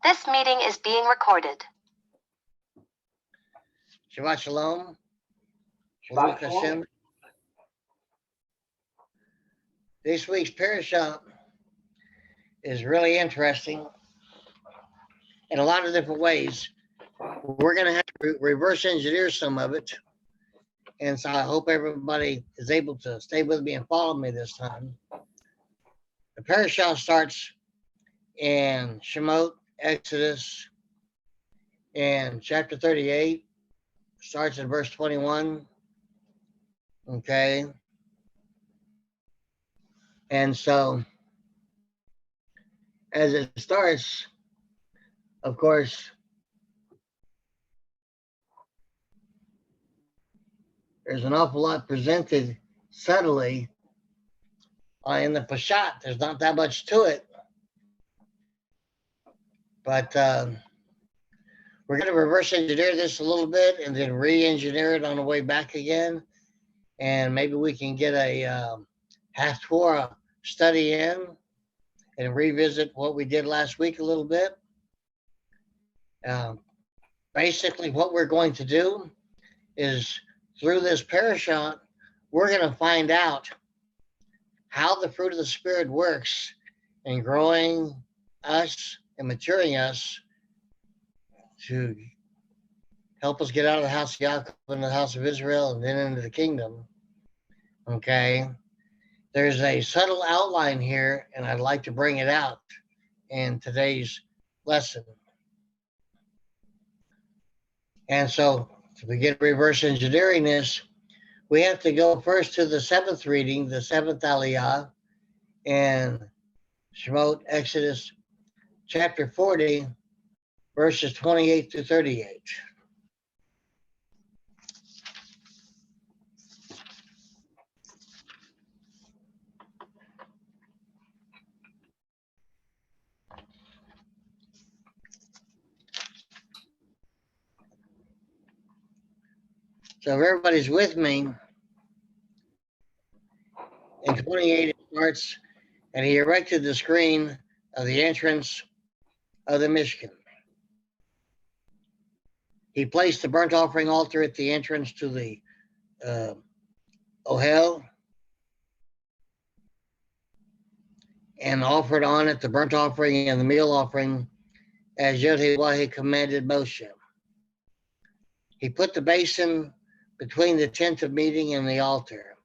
This meeting is being recorded. Shabbat Shalom. Shabbat Baruch Shalom. Hashem. This week's parasha is really interesting in a lot of different ways. We're going to have to reverse engineer some of it. And so I hope everybody is able to stay with me and follow me this time. The parasha starts in Shemot, Exodus, in chapter 38, starts in verse 21. Okay. And so, as it starts, of course, there's an awful lot presented subtly in the Peshat. There's not that much to it. But we're going to reverse engineer this a little bit and then re-engineer it on the way back again. And maybe we can get a half-Torah study in and revisit what we did last week a little bit. Basically, what we're going to do is through this parasha, we're going to find out how the fruit of the Spirit works in growing us and maturing us to help us get out of the house of Yaakov and the house of Israel and then into the kingdom. Okay. There's a subtle outline here, and I'd like to bring it out in today's lesson. And so, to begin reverse engineering this, we have to go first to the seventh reading, the seventh aliyah, in Shemot, Exodus, chapter 40, verses 28 to 38. So if everybody's with me, in 28 it starts, and he erected the screen of the entrance of the Mishkan. He placed the burnt offering altar at the entrance to the Ohel and offered on it the burnt offering and the meal offering as Yod-Heh commanded Moshe. He put the basin between the tent of meeting and the altar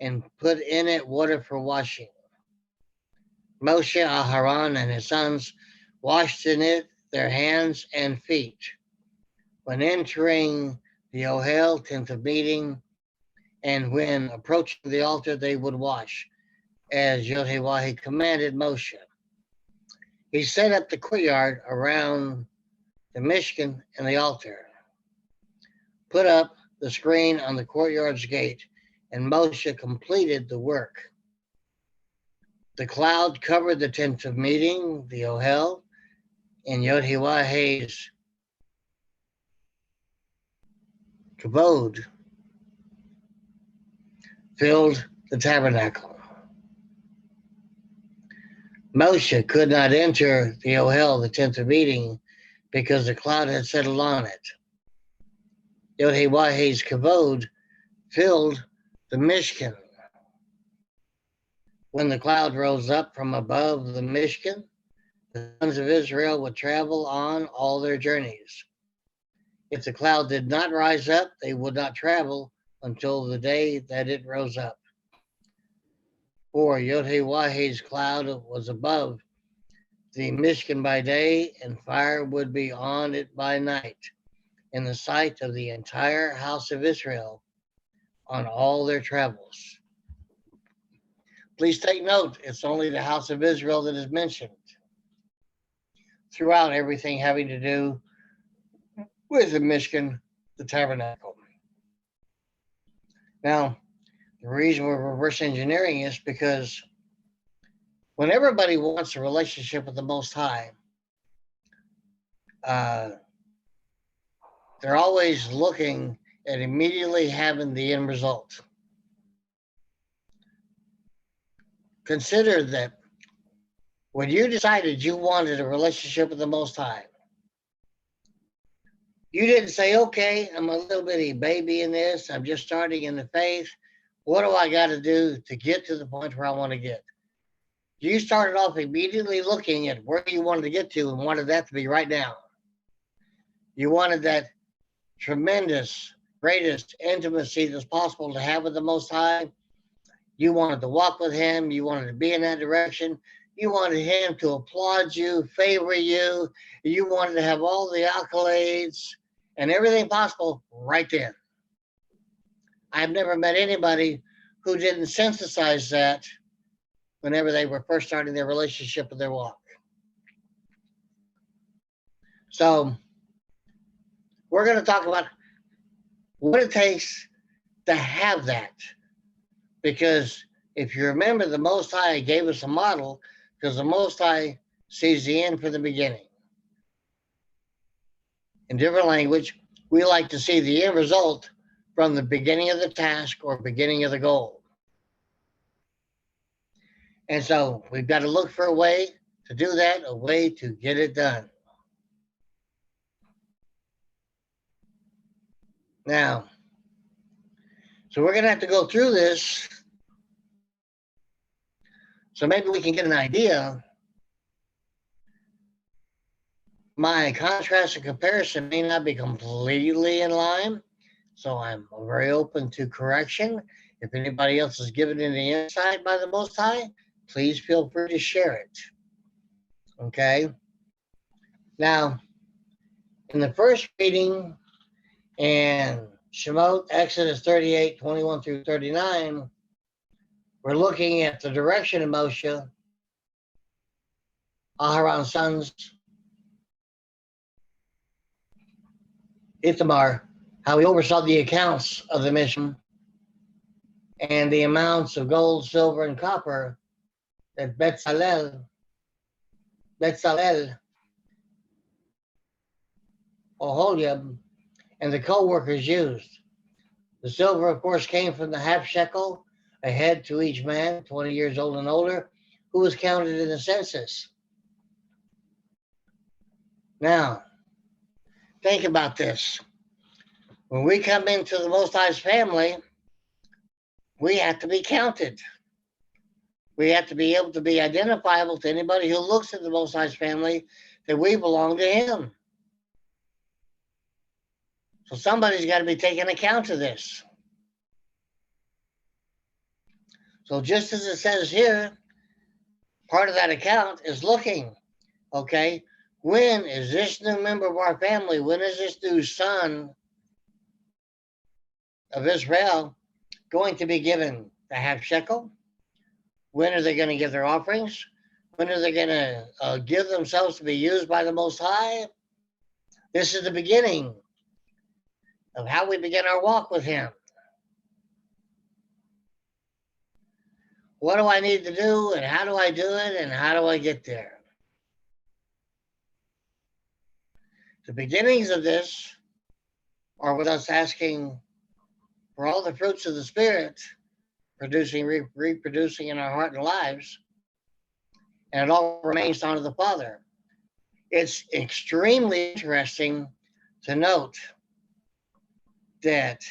and put in it water for washing. Moshe, Aharon, and his sons washed in it their hands and feet when entering the Ohel, tent of meeting, and when approaching the altar they would wash, as Yod-Heh commanded Moshe. He set up the courtyard around the Mishkan and the altar, put up the screen on the courtyard's gate, and Moshe completed the work. The cloud covered the tent of meeting, the Ohel, and Yod-Heh's kavod filled the tabernacle. Moshe could not enter the Ohel, the tent of meeting, because the cloud had settled on it. Yod-Heh's kavod filled the Mishkan. When the cloud rose up from above the Mishkan, the sons of Israel would travel on all their journeys. If the cloud did not rise up, they would not travel until the day that it rose up. For Yod-Heh's cloud was above the Mishkan by day, and fire would be on it by night, in the sight of the entire house of Israel on all their travels. Please take note, it's only the house of Israel that is mentioned throughout everything having to do with the Mishkan, the tabernacle. Now, the reason we're reverse engineering is because when everybody wants a relationship with the Most High, they're always looking at immediately having the end result. Consider that when you decided you wanted a relationship with the Most High, you didn't say, okay, I'm a little bitty baby in this. I'm just starting in the faith. What do I got to do to get to the point where I want to get? You started off immediately looking at where you wanted to get to and wanted that to be right now. You wanted that tremendous, greatest intimacy that's possible to have with the Most High. You wanted to walk with Him. You wanted to be in that direction. You wanted Him to applaud you, favor you. You wanted to have all the accolades and everything possible right then. I've never met anybody who didn't synthesize that whenever they were first starting their relationship with their walk. So we're going to talk about what it takes to have that. Because if you remember, the Most High gave us a model, because the Most High sees the end from the beginning. In different language, we like to see the end result from the beginning of the task or beginning of the goal. And so we've got to look for a way to do that, a way to get it done. Now, so we're going to have to go through this so maybe we can get an idea. My contrast and comparison may not be completely in line, so I'm very open to correction. If anybody else is given any insight by the Most High, please feel free to share it. Okay? Now, in the first reading in Shemot, Exodus 38, 21 through 39, we're looking at the direction of Moshe, Aharon's sons, Ithamar, how he oversaw the accounts of the mission and the amounts of gold, silver, and copper that Bezalel, Oholiab, and the co-workers used. The silver, of course, came from the half shekel, a head to each man, 20 years old and older, who was counted in the census. Now, think about this. When we come into the Most High's family, we have to be counted. We have to be able to be identifiable to anybody who looks at the Most High's family that we belong to Him. So somebody's got to be taking account of this. So just as it says here, part of that account is looking, okay, when is this new member of our family, when is this new son of Israel going to be given the half shekel? When are they going to give their offerings? When are they going to give themselves to be used by the Most High? This is the beginning of how we begin our walk with Him. What do I need to do, and how do I do it, and how do I get there? The beginnings of this are with us asking for all the fruits of the Spirit, reproducing in our heart and lives, and it all remains unto the Father. It's extremely interesting to note that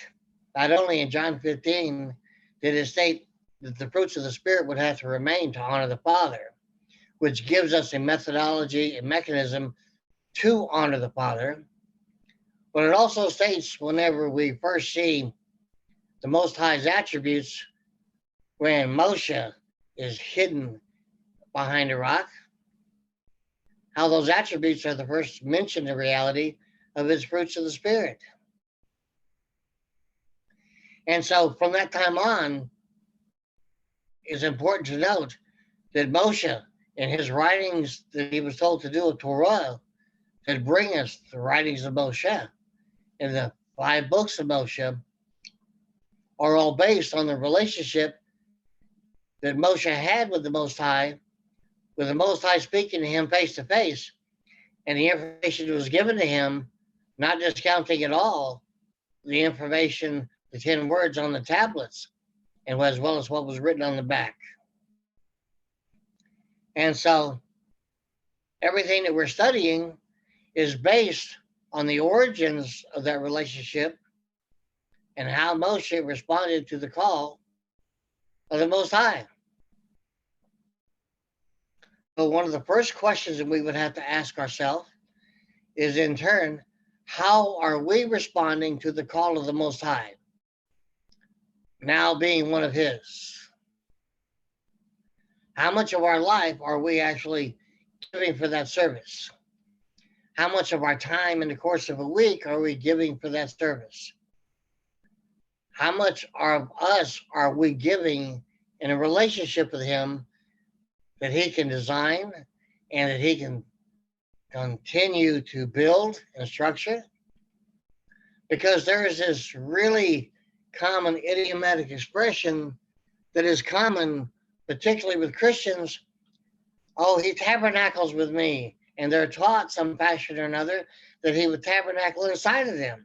not only in John 15 did it state that the fruits of the Spirit would have to remain to honor the Father, which gives us a methodology, a mechanism to honor the Father. But it also states whenever we first see the Most High's attributes, when Moshe is hidden behind a rock, how those attributes are the first mentioned in reality of His fruits of the Spirit. And so from that time on, it's important to note that Moshe, in his writings that he was told to do with Torah, that bring us the writings of Moshe, and the 5 books of Moshe are all based on the relationship that Moshe had with the Most High speaking to him face to face, and the information that was given to him, not discounting at all the information, the 10 words on the tablets, and as well as what was written on the back. And so everything that we're studying is based on the origins of that relationship and how Moshe responded to the call of the Most High. So one of the first questions that we would have to ask ourselves is, in turn, how are we responding to the call of the Most High, now being one of His? How much of our life are we actually giving for that service? How much of our time in the course of a week are we giving for that service? How much of us are we giving in a relationship with Him that He can design and that He can continue to build and structure? Because there is this really common idiomatic expression that is common, particularly with Christians. Oh, He tabernacles with me. And they're taught some fashion or another that He would tabernacle inside of them.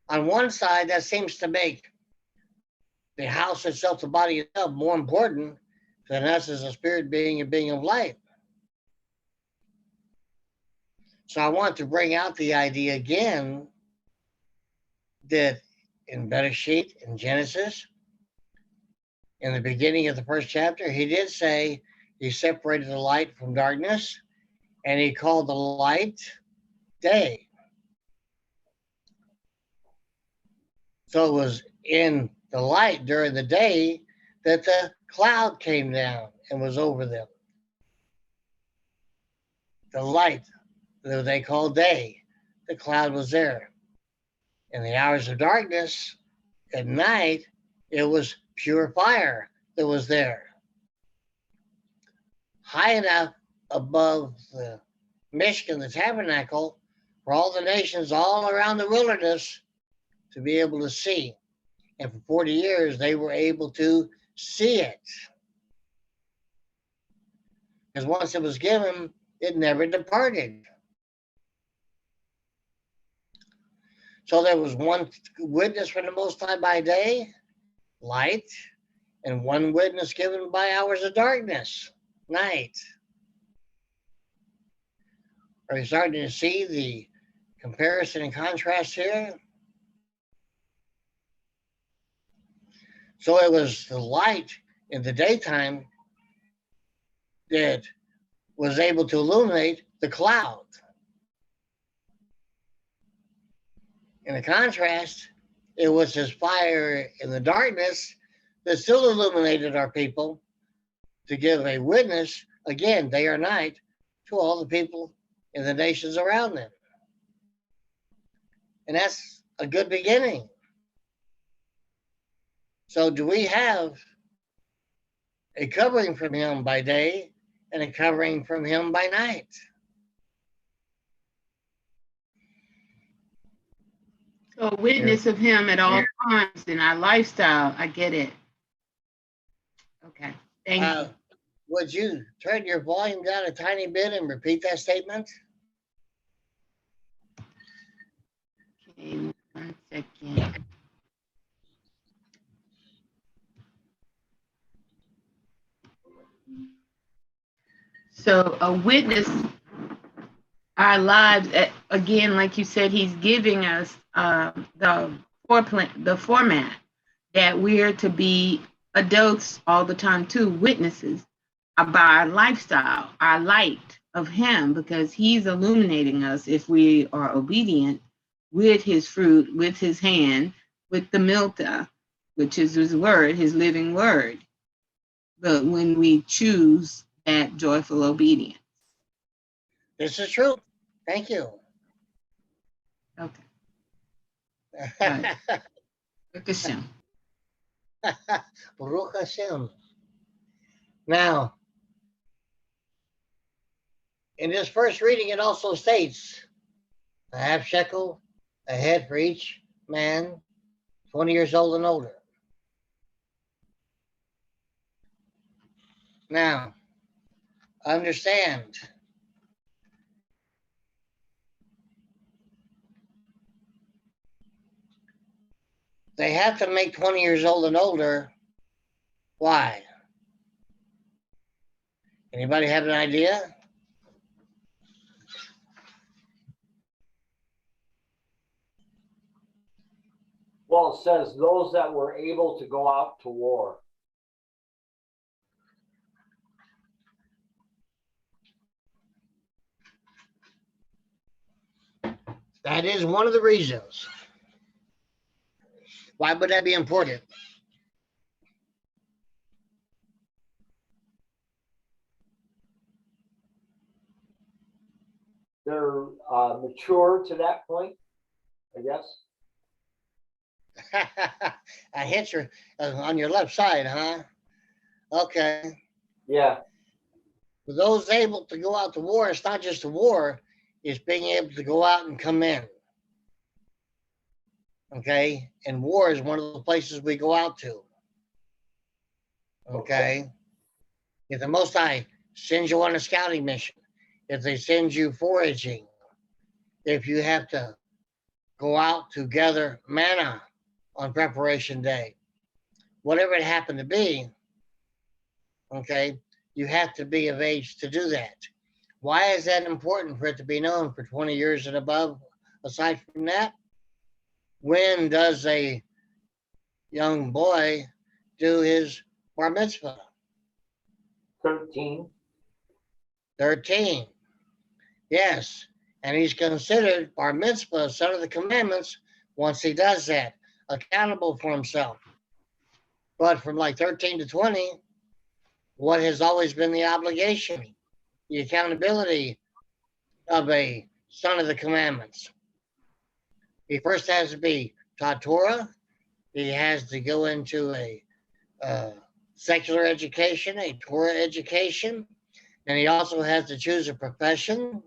On one side, that seems to make the house itself, the body itself, more important than us as a spirit being, a being of light. So I want to bring out the idea again that in Bereshit, in Genesis, in the beginning of the first chapter, He did say He separated the light from darkness, and He called the light day. So it was in the light during the day that the cloud came down and was over them. The light that they called day, the cloud was there. In the hours of darkness, at night, it was pure fire that was there. High enough above the Mishkan, the tabernacle, for all the nations all around the wilderness to be able to see. And for 40 years, they were able to see it. Because once it was given, it never departed. So there was one witness from the Most High by day, light, and one witness given by hours of darkness, night. Are you starting to see the comparison and contrast here? So it was the light in the daytime that was able to illuminate the cloud. In the contrast, it was His fire in the darkness that still illuminated our people to give a witness, again, day or night, to all the people in the nations around them. And that's a good beginning. So do we have a covering from Him by day and a covering from Him by night? So a witness of Him at all times in our lifestyle. I get it. Okay, thank you. Would you turn your volume down a tiny bit and repeat that statement? Okay, 1 second. So a witness, our lives, again, like you said, He's giving us the format that we're to be adults all the time too, witnesses about our lifestyle, our light of Him, because He's illuminating us if we are obedient with His fruit, with His hand, with the milta, which is His word, His living word. But when we choose that joyful obedience. This is true. Thank you. Okay. Right. Baruch Hashem. Baruch Hashem. Now, in this first reading, it also states a half shekel, a head for each man, 20 years old and older. Now, understand, they have to make 20 years old and older. Why? Anybody have an idea? Well, it says those that were able to go out to war. That is one of the reasons. Why would that be important? They're mature to that point, I guess. I hit you on your left side, huh? Okay. Yeah. For those able to go out to war, it's not just a war, it's being able to go out and come in. Okay? And war is one of the places we go out to. Okay? If the Most High sends you on a scouting mission, if they send you foraging, if you have to go out to gather manna on preparation day, whatever it happened to be, okay, you have to be of age to do that. Why is that important for it to be known for 20 years and above? Aside from that, when does a young boy do his bar mitzvah? 13. 13. Yes. And he's considered bar mitzvah, son of the commandments, once he does that, accountable for himself. But from like 13 to 20, what has always been the obligation, the accountability of a son of the commandments? He first has to be taught Torah. He has to go into a secular education, a Torah education, and he also has to choose a profession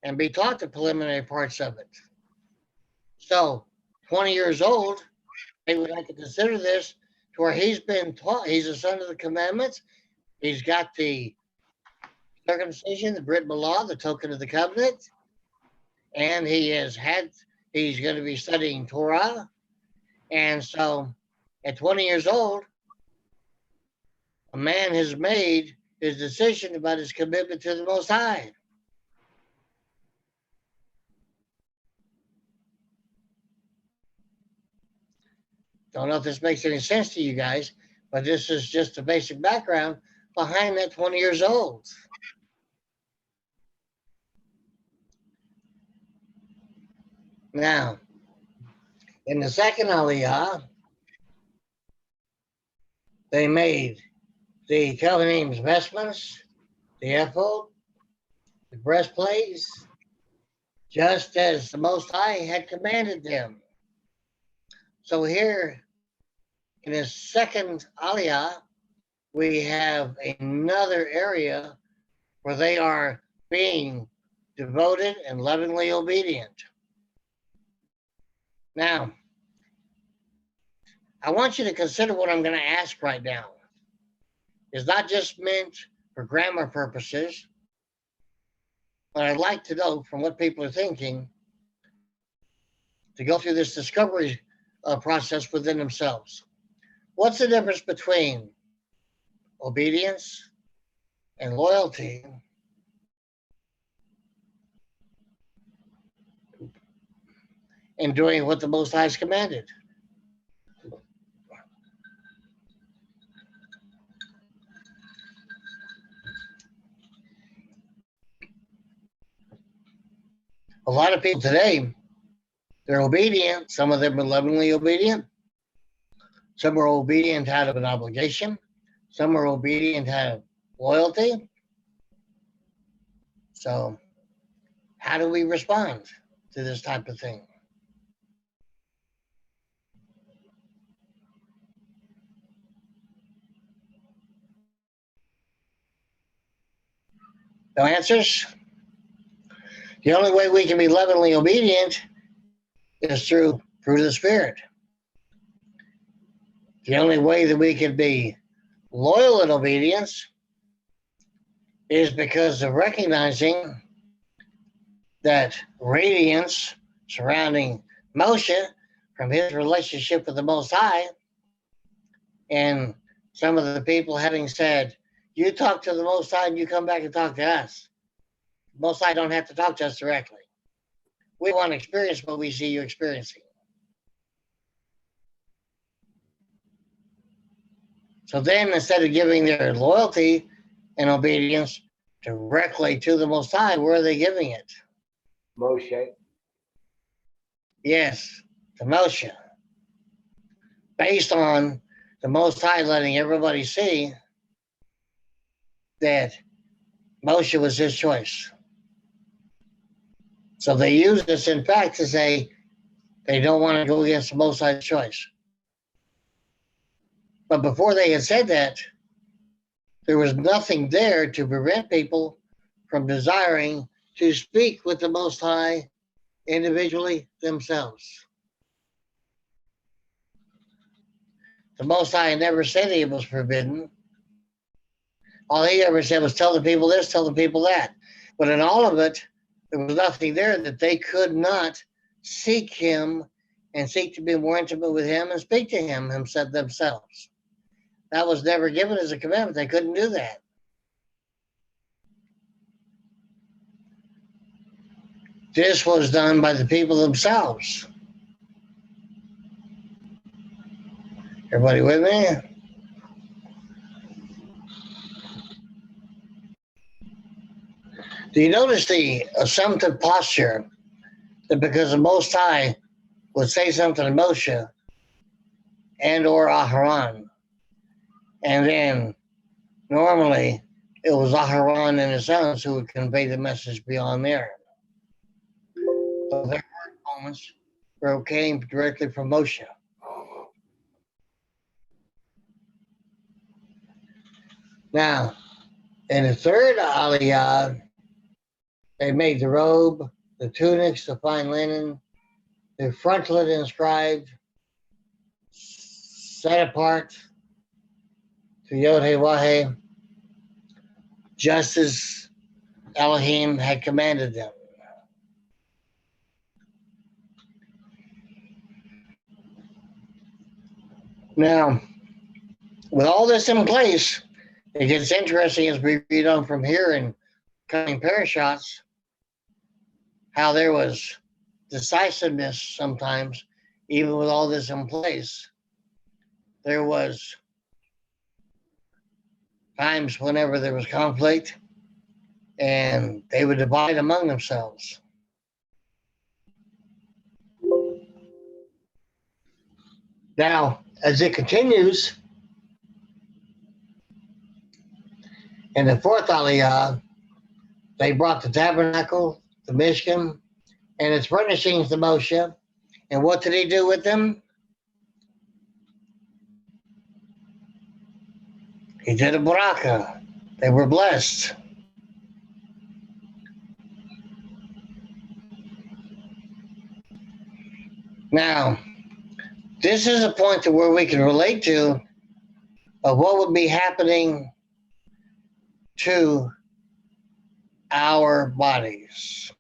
and be taught the preliminary parts of it. So, 20 years old, they would like to consider this to where he's been taught, he's a son of the commandments, he's got the circumcision, the Brit Milah, the token of the covenant, and he's going to be studying Torah. And so, at 20 years old, a man has made his decision about his commitment to the Most High. Don't know if this makes any sense to you guys, but this is just the basic background behind that 20 years old. Now, in the second Aliyah, they made the Kohanim's vestments, the ephod, the breastplates, just as the Most High had commanded them. So here, in his second Aliyah, we have another area where they are being devoted and lovingly obedient. Now, I want you to consider what I'm going to ask right now. It's not just meant for grammar purposes, but I'd like to know from what people are thinking to go through this discovery process within themselves. What's the difference between obedience and loyalty and doing what the Most High has commanded? A lot of people today, they're obedient. Some of them are lovingly obedient. Some are obedient out of an obligation. Some are obedient out of loyalty. So, how do we respond to this type of thing? No answers? The only way we can be lovingly obedient is through fruit of the Spirit. The only way that we can be loyal in obedience is because of recognizing that radiance surrounding Moshe from his relationship with the Most High and some of the people having said, you talk to the Most High and you come back and talk to us. Most High don't have to talk to us directly. We want to experience what we see you experiencing. So then, instead of giving their loyalty and obedience directly to the Most High, where are they giving it? Moshe. Yes, to Moshe. Based on the Most High letting everybody see that Moshe was his choice. So they use this, in fact, to say they don't want to go against the Most High's choice. But before they had said that, there was nothing there to prevent people from desiring to speak with the Most High individually themselves. The Most High never said it was forbidden. All he ever said was tell the people this, tell the people that. But in all of it, there was nothing there that they could not seek him and seek to be more intimate with him and speak to him himself themselves. That was never given as a commandment. They couldn't do that. This was done by the people themselves. Everybody with me? Do you notice the assumptive posture that because the Most High would say something to Moshe and or Aharon, and then normally it was Aharon and his sons who would convey the message beyond there. So there were moments where it came directly from Moshe. Now, in the third Aliyah, they made the robe, the tunics, the fine linen, the frontlet inscribed, set apart to Yod-Heh-Wah-Heh, just as Elohim had commanded them. Now, with all this in place, it gets interesting as we read on from here in coming parashots, how there was decisiveness sometimes, even with all this in place. There was times whenever there was conflict, and they would divide among themselves. Now, as it continues, in the fourth Aliyah, they brought the tabernacle, the Mishkan, and its furnishings to Moshe. And what did he do with them? He did a baraka. They were blessed. Now, this is a point to where we can relate to of what would be happening to our bodies.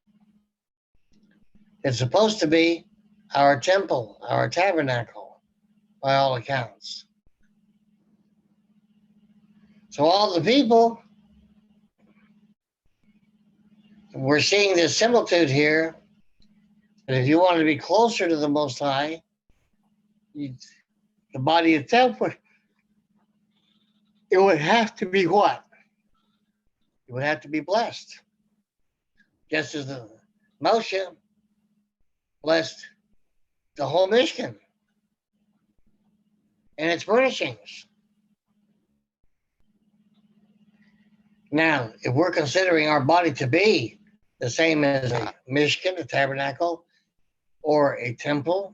It's supposed to be our temple, our tabernacle, by all accounts. So all the people, we're seeing this similitude here, that if you want to be closer to the Most High, the body itself, it would have to be what? It would have to be blessed. Just as the Moshe blessed the whole Mishkan and its furnishings. Now, if we're considering our body to be the same as a Mishkan, a tabernacle, or a temple,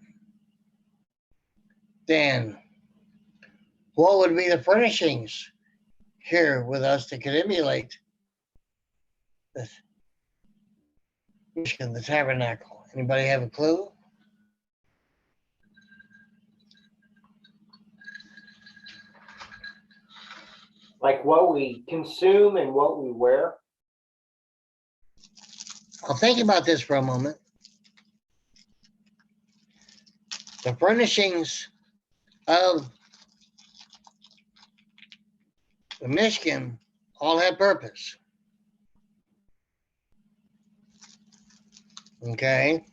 then what would be the furnishings here with us that could emulate the Mishkan, the tabernacle? Anybody have a clue? Like what we consume and what we wear. I'll think about this for a moment. The furnishings of the Michigan all had purpose. Okay.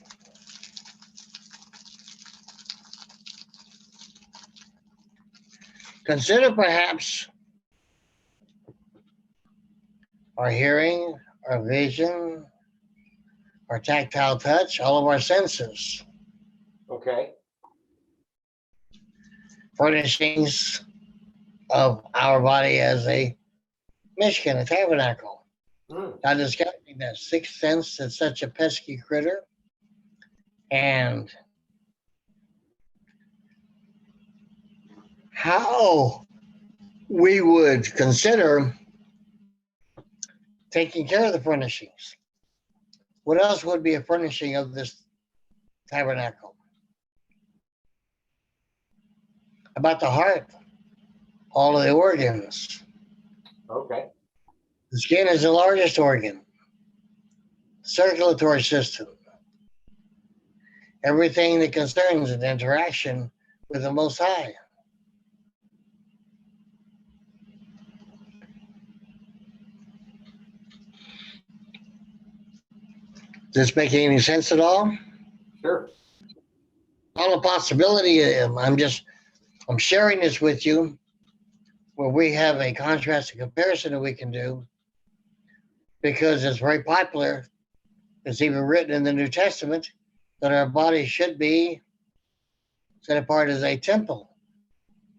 Consider perhaps our hearing, our vision, our tactile touch, all of our senses, Okay. furnishings of our body as a Michigan, a tabernacle. Mm. Not discounting that sixth sense that's such a pesky critter. And how we would consider taking care of the furnishings. What else would be a furnishing of this tabernacle? About the heart, all of the organs. Okay. The skin is the largest organ, circulatory system, everything that concerns an interaction with the Most High. Does this make any sense at all? Sure. All a possibility. I'm sharing this with you where we have a contrast and comparison that we can do because it's very popular. It's even written in the New Testament that our body should be set apart as a temple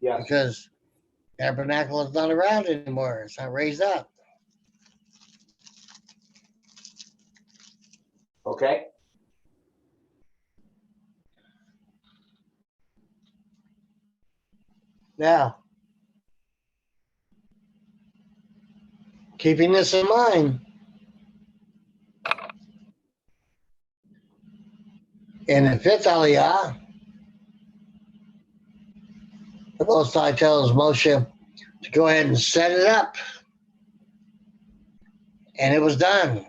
Yes. because tabernacle is not around anymore. It's not raised up. Okay. Now, keeping this in mind, in the fifth aliyah, the Most High tells Moshe to go ahead and set it up. And it was done.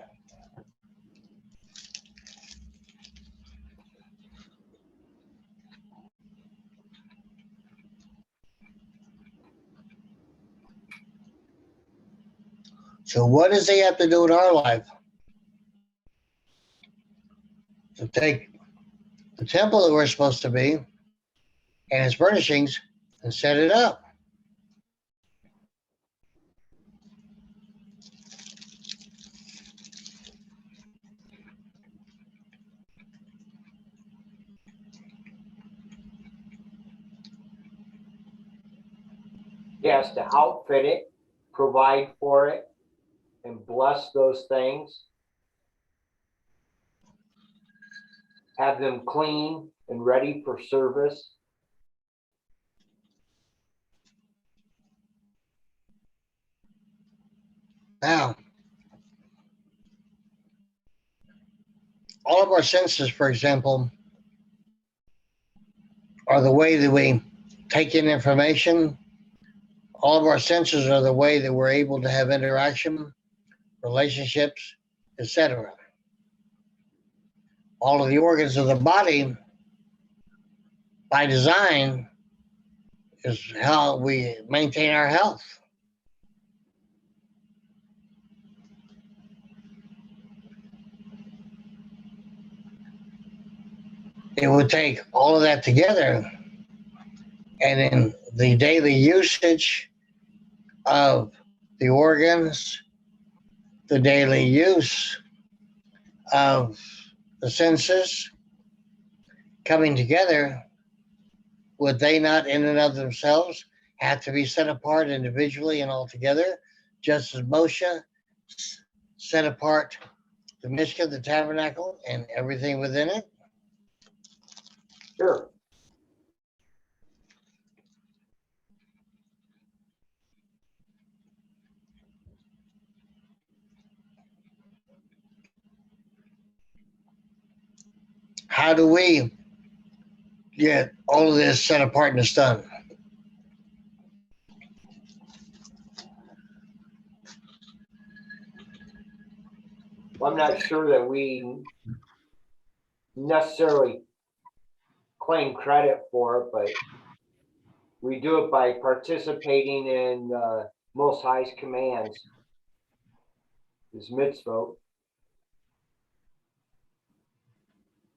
So what does he have to do in our life? To take the temple that we're supposed to be and its furnishings and set it up. He has to outfit it, provide for it, and bless those things. Have them clean and ready for service. Now, all of our senses, for example, are the way that we take in information. All of our senses are the way that we're able to have interaction, relationships, etc. All of the organs of the body, by design, is how we maintain our health. It would take all of that together, and in the daily usage of the organs, the daily use of the senses coming together, would they not in and of themselves have to be set apart individually and altogether, just as Moshe set apart the Mishkan, the tabernacle, and everything within it? Sure. How do we get all of this set apart and done? Well, I'm not sure that we necessarily claim credit for it, but we do it by participating in Most High's commands, his mitzvot.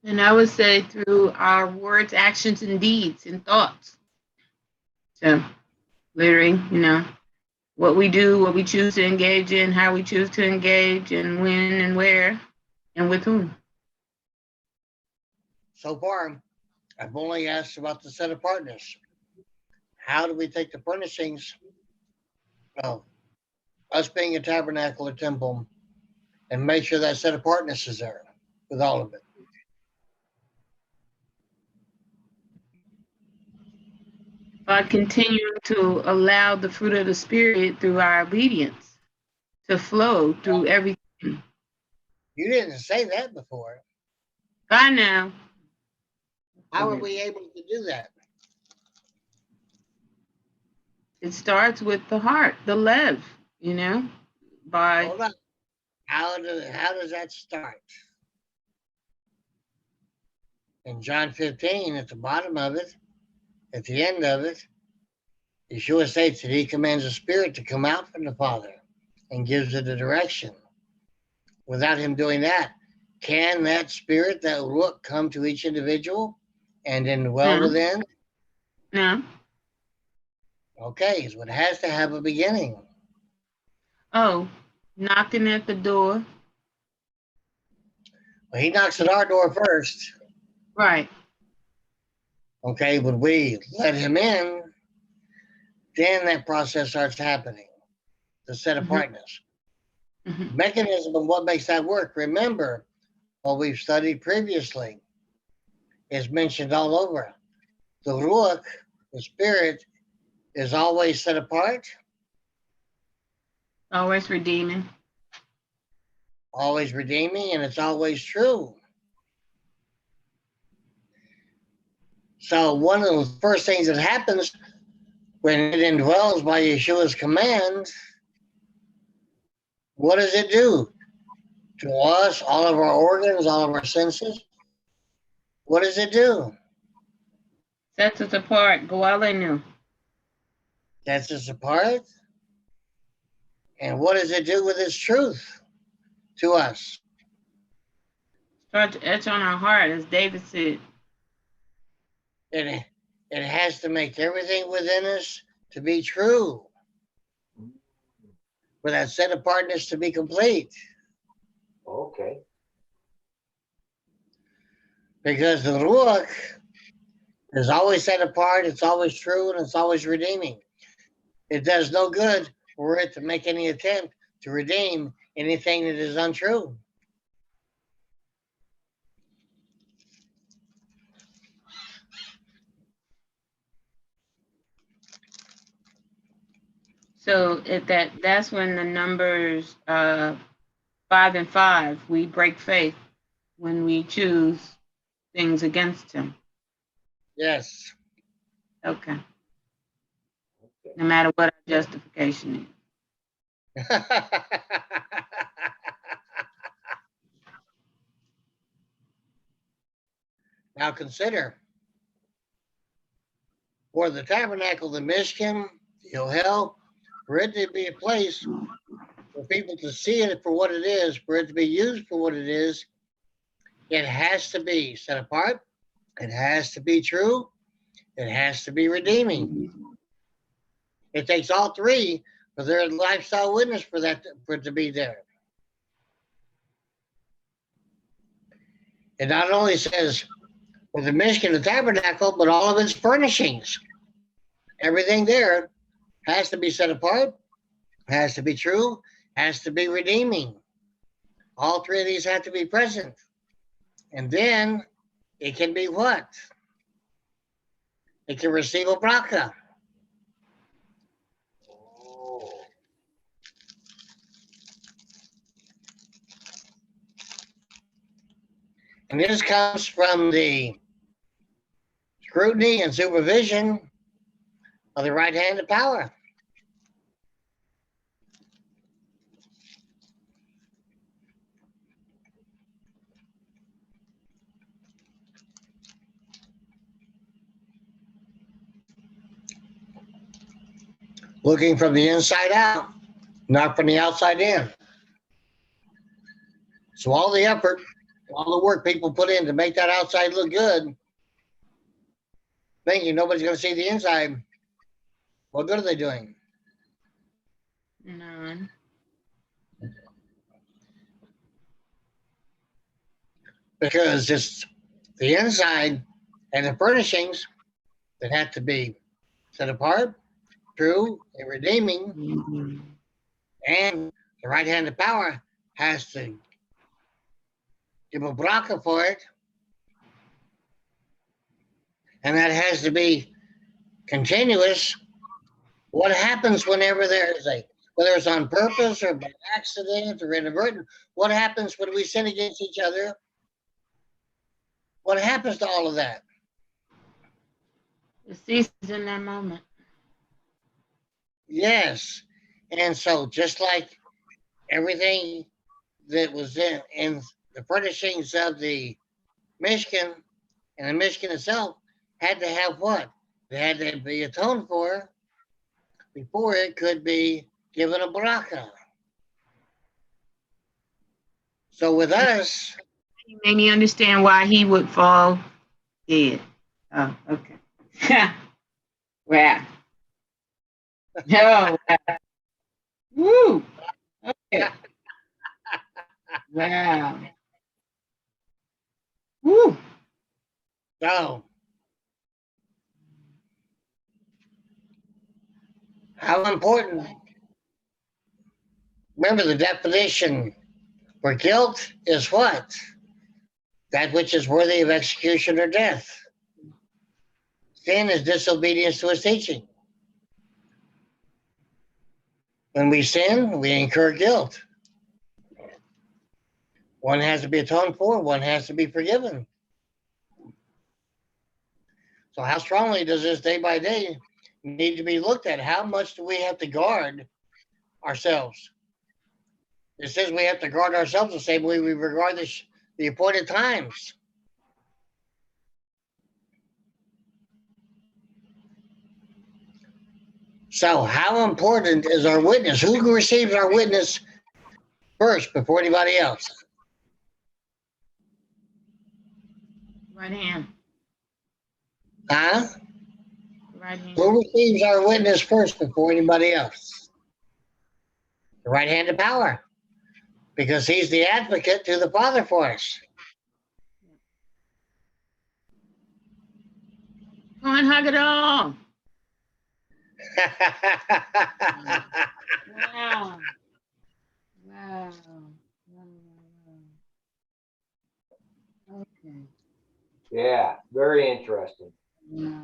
And I would say through our words, actions, and deeds and thoughts. So, literally, what we do, what we choose to engage in, how we choose to engage, and when and where and with whom. So far, I've only asked about the set apartness. How do we take the furnishings of us being a tabernacle or temple and make sure that set apartness is there with all of it? By continuing to allow the fruit of the Spirit through our obedience to flow through everything. You didn't say that before. By now. How are we able to do that? It starts with the heart, the lev, by Hold on. How does that start? In John 15, at the bottom of it, at the end of it, Yeshua states that he commands the Spirit to come out from the Father and gives it a direction. Without him doing that, can that Spirit, that Ruach, come to each individual and indwell within? No. Okay, so it has to have a beginning. Oh, knocking at the door. Well, he knocks at our door first. Right. Okay, but we let him in, then that process starts happening, the set apartness. Mechanism of what makes that work. Remember, what we've studied previously is mentioned all over. The Ruach, the Spirit, is always set apart, Always redeeming. always redeeming, and it's always true. So one of the first things that happens when it indwells by Yeshua's command, what does it do to us, all of our organs, all of our senses? What does it do? Sets us apart. Goalenu. Sets us apart. And what does it do with its truth to us? Start to etch on our heart, as David said. It has to make everything within us to be true, for that set apartness to be complete. Okay. Because the Ruach is always set apart, it's always true, and it's always redeeming. It does no good for it to make any attempt to redeem anything that is untrue. So that's when the numbers 5 and 5, we break faith when we choose things against him. Yes. Okay. No matter what our justification is. Now consider, for the tabernacle, the Mishkan, the Ohel, for it to be a place for people to see it for what it is, for it to be used for what it is, it has to be set apart, it has to be true, it has to be redeeming. It takes all three for their lifestyle witness for it to be there. It not only says for the Mishkan, the tabernacle, but all of its furnishings. Everything there has to be set apart, has to be true, has to be redeeming. All three of these have to be present. And then it can be what? It can receive a bracha. And this comes from the scrutiny and supervision of the right hand of power. looking from the inside out, not from the outside in. So all the effort, all the work people put in to make that outside look good, thinking nobody's going to see the inside, what good are they doing? None. Because it's the inside and the furnishings that have to be set apart, true, and redeeming, Mhm. and the right hand of power has to give a bracha for it, and that has to be continuous. What happens whenever there is whether it's on purpose or by accident or inadvertent, what happens when we sin against each other? What happens to all of that? It ceases in that moment. Yes. And so just like everything that was in the furnishings of the Mishkan and the Mishkan itself had to have what? It had to be atoned for before it could be given a bracha. So with us, You made me understand why he would fall dead. Oh, okay. Wow. Oh, wow. Woo. Okay. Wow. Woo. so how important, remember the definition for guilt is what? That which is worthy of execution or death. Sin is disobedience to his teaching. When we sin, we incur guilt. One has to be atoned for, one has to be forgiven. So how strongly does this day by day need to be looked at? How much do we have to guard ourselves? It says we have to guard ourselves the same way we regard the appointed times. So how important is our witness? Who receives our witness first before anybody else? Right hand. Huh? Right hand. Who receives our witness first before anybody else? The right hand of power. Because he's the advocate to the Father for us. Come on, hug it all. Wow. Wow. Okay. Yeah, very interesting. Wow.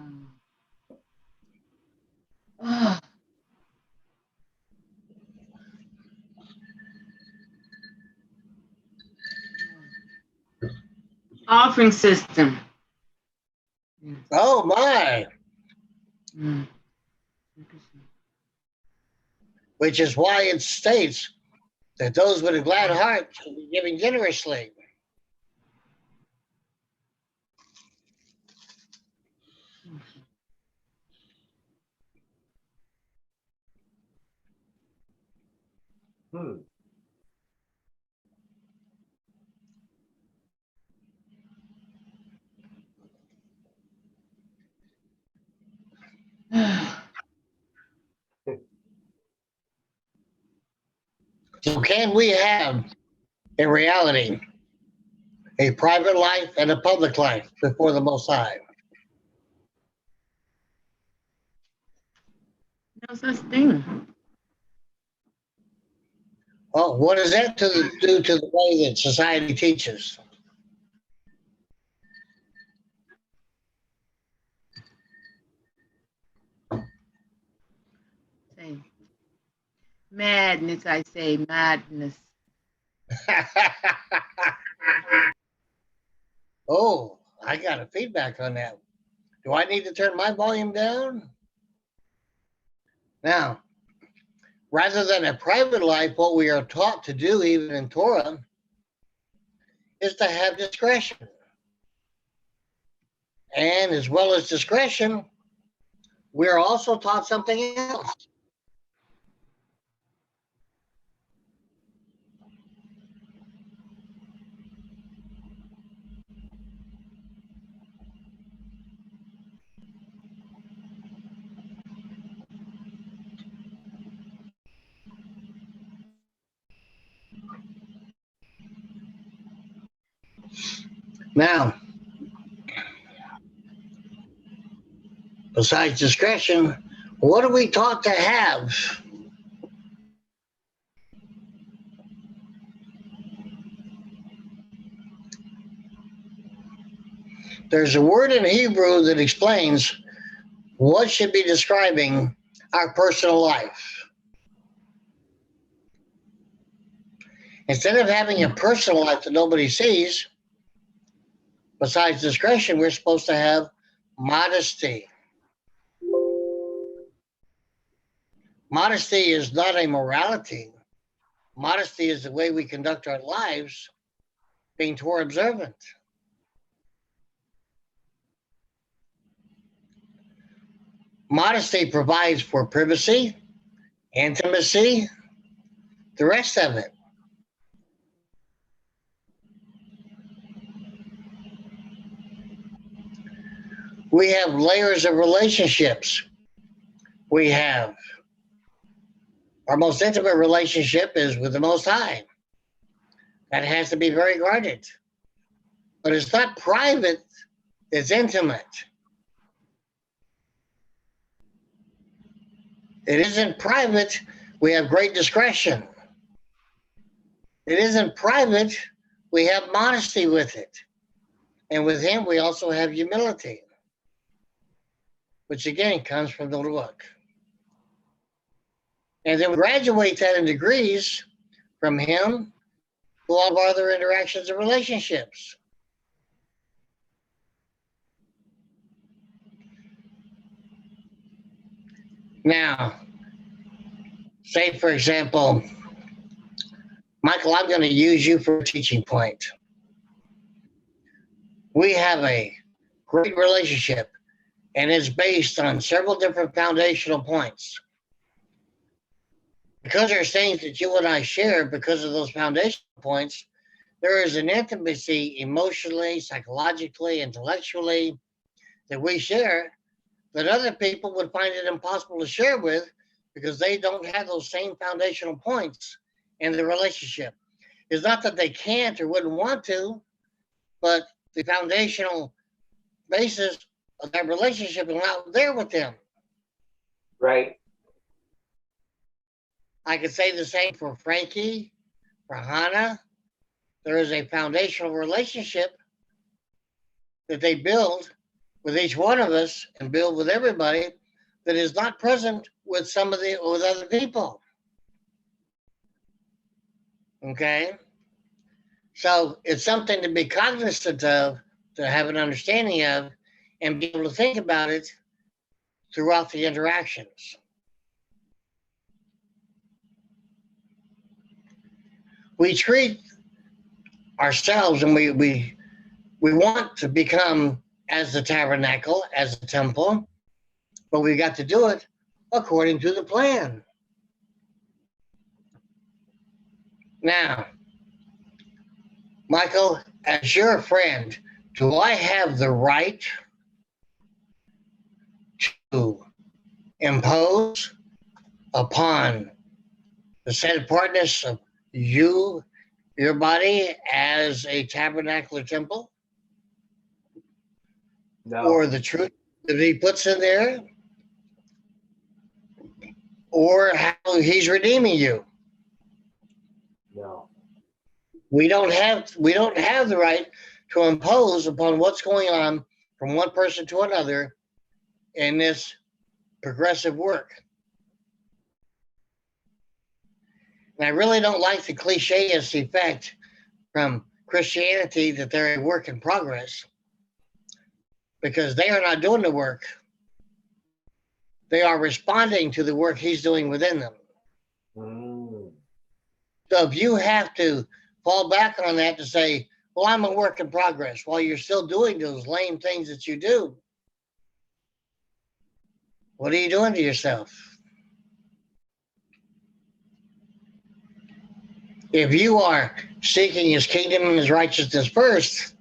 Oh. Offering system. Oh my. Mm. Which is why it states that those with a glad heart should be giving generously. Hmm. So can we have, in reality, a private life and a public life before the Most High? No such thing. Well, what does that do to the way that society teaches? Say, madness, I say, madness. Oh, I got a feedback on that. Do I need to turn my volume down? Now, rather than a private life, what we are taught to do, even in Torah, is to have discretion. And as well as discretion, we're also taught something else. Now, besides discretion, what are we taught to have? There's a word in Hebrew that explains what should be describing our personal life. Instead of having a personal life that nobody sees, besides discretion, we're supposed to have modesty. Modesty is not a morality. Modesty is the way we conduct our lives, being Torah observant. Modesty provides for privacy, intimacy, the rest of it. We have layers of relationships. We have our most intimate relationship is with the Most High. That has to be very guarded. But it's not private, it's intimate. It isn't private, we have great discretion. It isn't private, we have modesty with it. And with Him, we also have humility, which again comes from the book. And then we graduate that in degrees from Him to all of our other interactions and relationships. Now, say for example, Michael, I'm going to use you for a teaching point. We have a great relationship, and it's based on several different foundational points. Because there's things that you and I share because of those foundational points, there is an intimacy emotionally, psychologically, intellectually that we share that other people would find it impossible to share with because they don't have those same foundational points in the relationship. It's not that they can't or wouldn't want to, but the foundational basis of that relationship is not there with them. Right. I could say the same for Frankie, for Hannah. There is a foundational relationship that they build with each one of us and build with everybody that is not present with with other people. Okay? So it's something to be cognizant of, to have an understanding of, and be able to think about it throughout the interactions. We treat ourselves and we want to become as the tabernacle, as the temple, but we got to do it according to the plan. Now, Michael, as your friend, do I have the right to impose upon the set apartness of you, your body, as a tabernacle or temple? No. Or the truth that He puts in there? Or how He's redeeming you? No. We don't have the right to impose upon what's going on from one person to another in this progressive work. And I really don't like the cliche-ish effect from Christianity that they're a work in progress, because they are not doing the work. They are responding to the work He's doing within them. So if you have to fall back on that to say, well, I'm a work in progress, while you're still doing those lame things that you do, what are you doing to yourself? If you are seeking His kingdom and His righteousness first,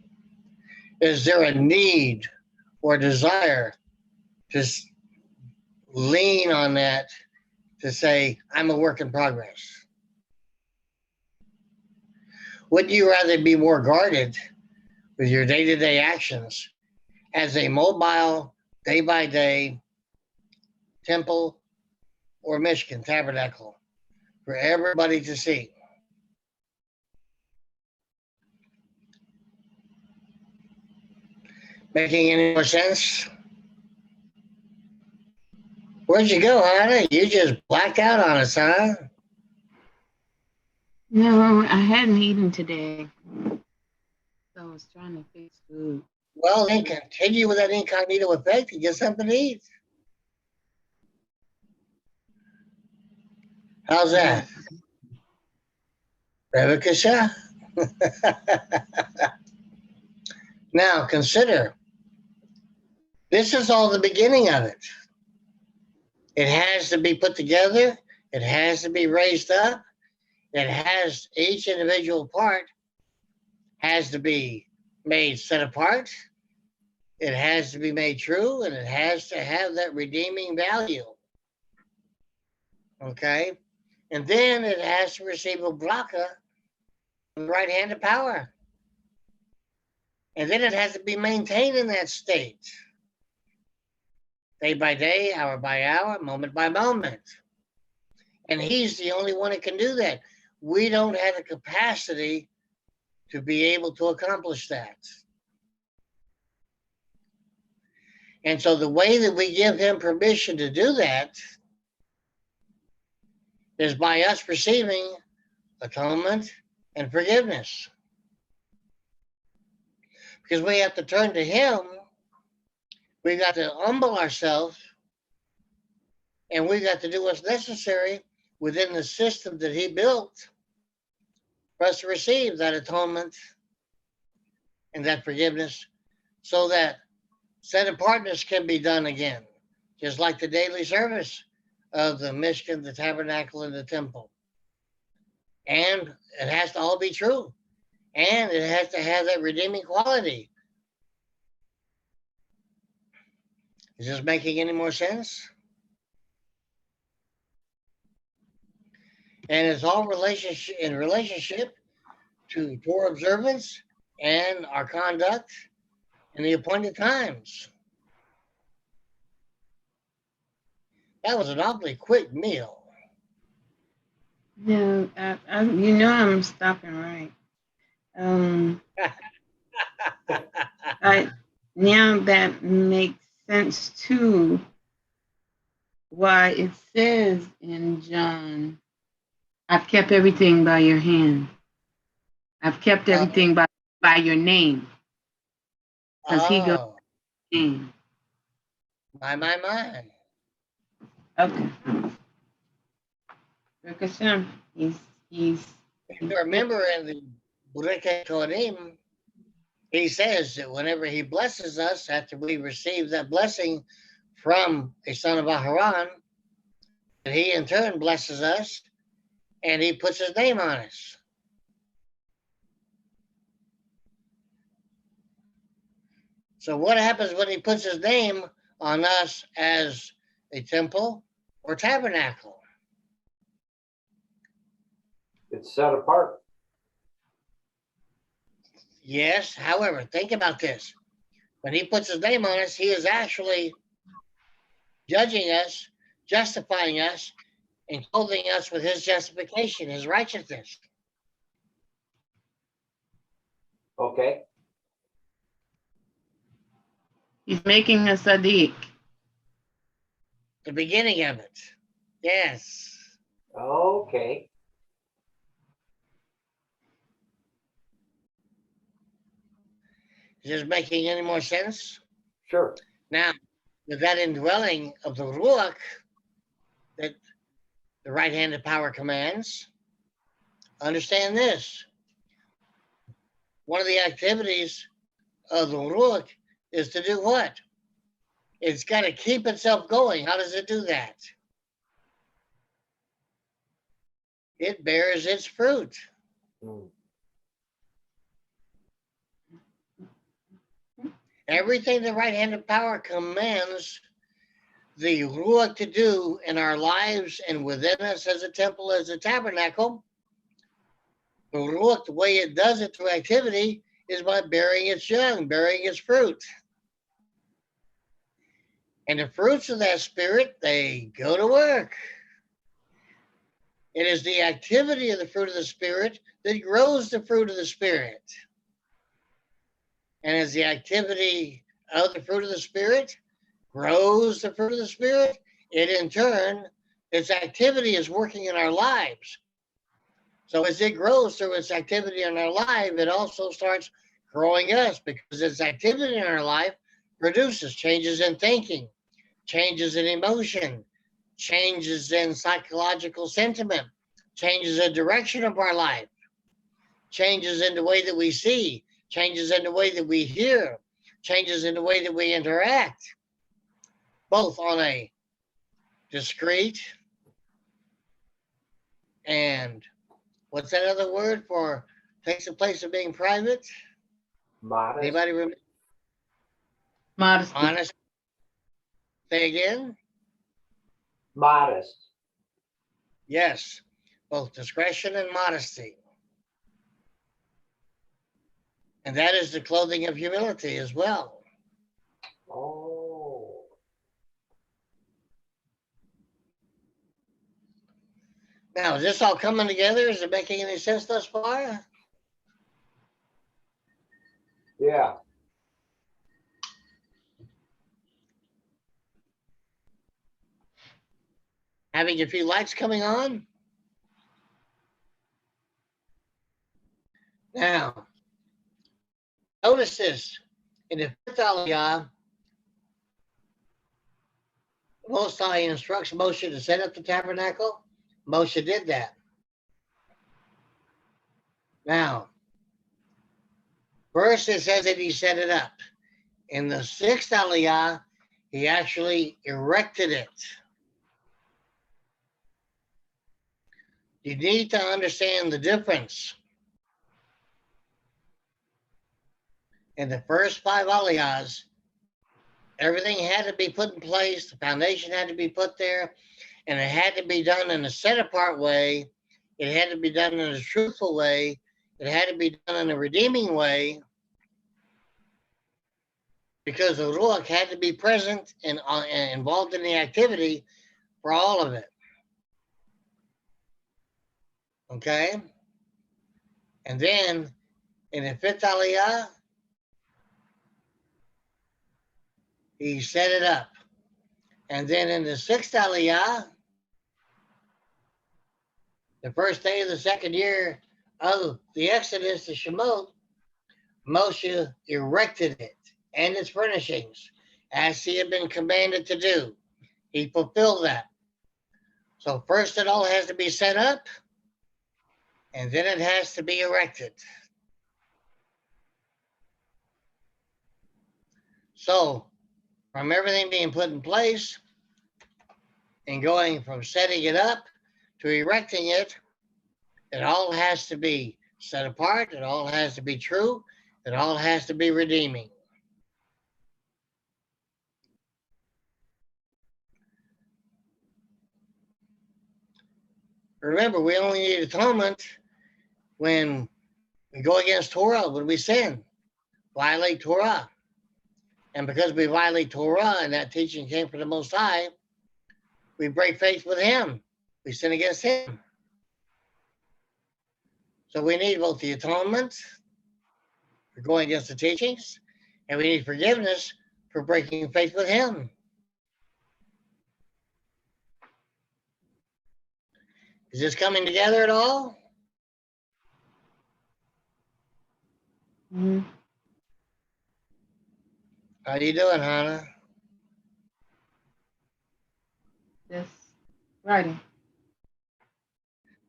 is there a need or desire to lean on that to say, I'm a work in progress? Wouldn't you rather be more guarded with your day-to-day actions as a mobile, day-by-day temple or Michigan tabernacle for everybody to see. Making any more sense? Where'd you go, honey? You just blacked out on us, huh? No, I hadn't eaten today. So I was trying to fix food. Well, then continue with that incognito effect and get something to eat. How's that? Bevakasha? Now, consider, this is all the beginning of it. It has to be put together. It has to be raised up. It has, each individual part has to be made set apart. It has to be made true, and it has to have that redeeming value. Okay? And then it has to receive a bracha from the right hand of power. And then it has to be maintained in that state, day by day, hour by hour, moment by moment. And he's the only one that can do that. We don't have the capacity to be able to accomplish that. And so the way that we give him permission to do that is by us receiving atonement and forgiveness. Because we have to turn to him, we got to humble ourselves, and we got to do what's necessary within the system that he built for us to receive that atonement and that forgiveness, so that set apartness can be done again, just like the daily service of the Mishkan, the tabernacle, and the temple. And it has to all be true. And it has to have that redeeming quality. Is this making any more sense? And it's all in relationship to Torah observance and our conduct in the appointed times. That was an awfully quick meal. No, I'm stopping right. Now that makes sense too. Why it says in John, I've kept everything by your hand. I've kept everything by your name. Because he goes name. My. Okay. Because he's remember in the Bureke Kohanim, he says that whenever he blesses us, after we receive that blessing from a son of Aharon, that he in turn blesses us and he puts his name on us. So what happens when he puts his name on us as a temple or tabernacle? It's set apart. Yes, however, think about this. When he puts his name on us, he is actually judging us, justifying us, and clothing us with his justification, his righteousness. Okay. He's making a Sadiq. The beginning of it. Yes. Okay. Is this making any more sense? Sure. Now, with that indwelling of the Ruach that the right-handed power commands, understand this. One of the activities of the Ruach is to do what? It's got to keep itself going. How does it do that? It bears its fruit. Everything the right-handed power commands the Ruach to do in our lives and within us as a temple, as a tabernacle, the Ruach, the way it does it through activity, is by bearing its young, bearing its fruit. And the fruits of that spirit, they go to work. It is the activity of the fruit of the spirit that grows the fruit of the spirit. And as the activity of the fruit of the spirit grows the fruit of the spirit, it in turn, its activity is working in our lives. So as it grows through its activity in our life, it also starts growing us, because its activity in our life produces changes in thinking, changes in emotion, changes in psychological sentiment, changes in direction of our life, changes in the way that we see, changes in the way that we hear, changes in the way that we interact, both on a discrete and what's that other word for takes the place of being private? Modest. Anybody remember? Modesty. Honest. Say again? Modest. Yes, both discretion and modesty. And that is the clothing of humility as well. Oh. Now, is this all coming together? Is it making any sense thus far? Yeah. Having a few lights coming on? Now, notice this. In the fifth aliyah, Most High instructs Moshe to set up the tabernacle. Moshe did that. Now, first it says that he set it up. In the sixth aliyah, he actually erected it. You need to understand the difference. In the first 5 aliyahs, everything had to be put in place, the foundation had to be put there, and it had to be done in a set-apart way. It had to be done in a truthful way. It had to be done in a redeeming way, because the Ruach had to be present and involved in the activity for all of it. Okay? And then in the fifth aliyah, he set it up. And then in the sixth aliyah, the first day of the second year of the Exodus, the Shemot, Moshe erected it and its furnishings as he had been commanded to do. He fulfilled that. So first it all has to be set up, and then it has to be erected. So from everything being put in place and going from setting it up to erecting it, it all has to be set apart. It all has to be true. It all has to be redeeming. Remember, we only need atonement when we go against Torah, when we sin, violate Torah. And because we violate Torah and that teaching came from the Most High, we break faith with Him. We sin against Him. So we need both the atonement for going against the teachings, and we need forgiveness for breaking faith with Him. Is this coming together at all? Mm-hmm. How you doing, Hannah? Just writing.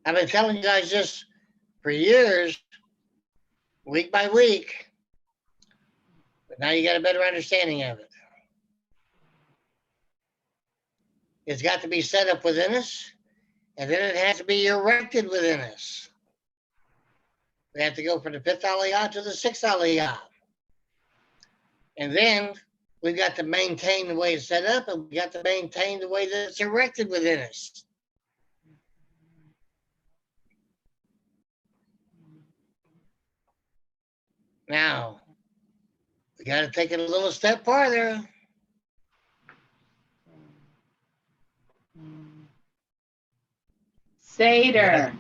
I've been telling you guys this for years, week by week, but now you got a better understanding of it. It's got to be set up within us, and then it has to be erected within us. We have to go from the fifth aliyah to the sixth aliyah. And then we've got to maintain the way it's set up, and we got to maintain the way that it's erected within us. Now, we got to take it a little step farther. Seder.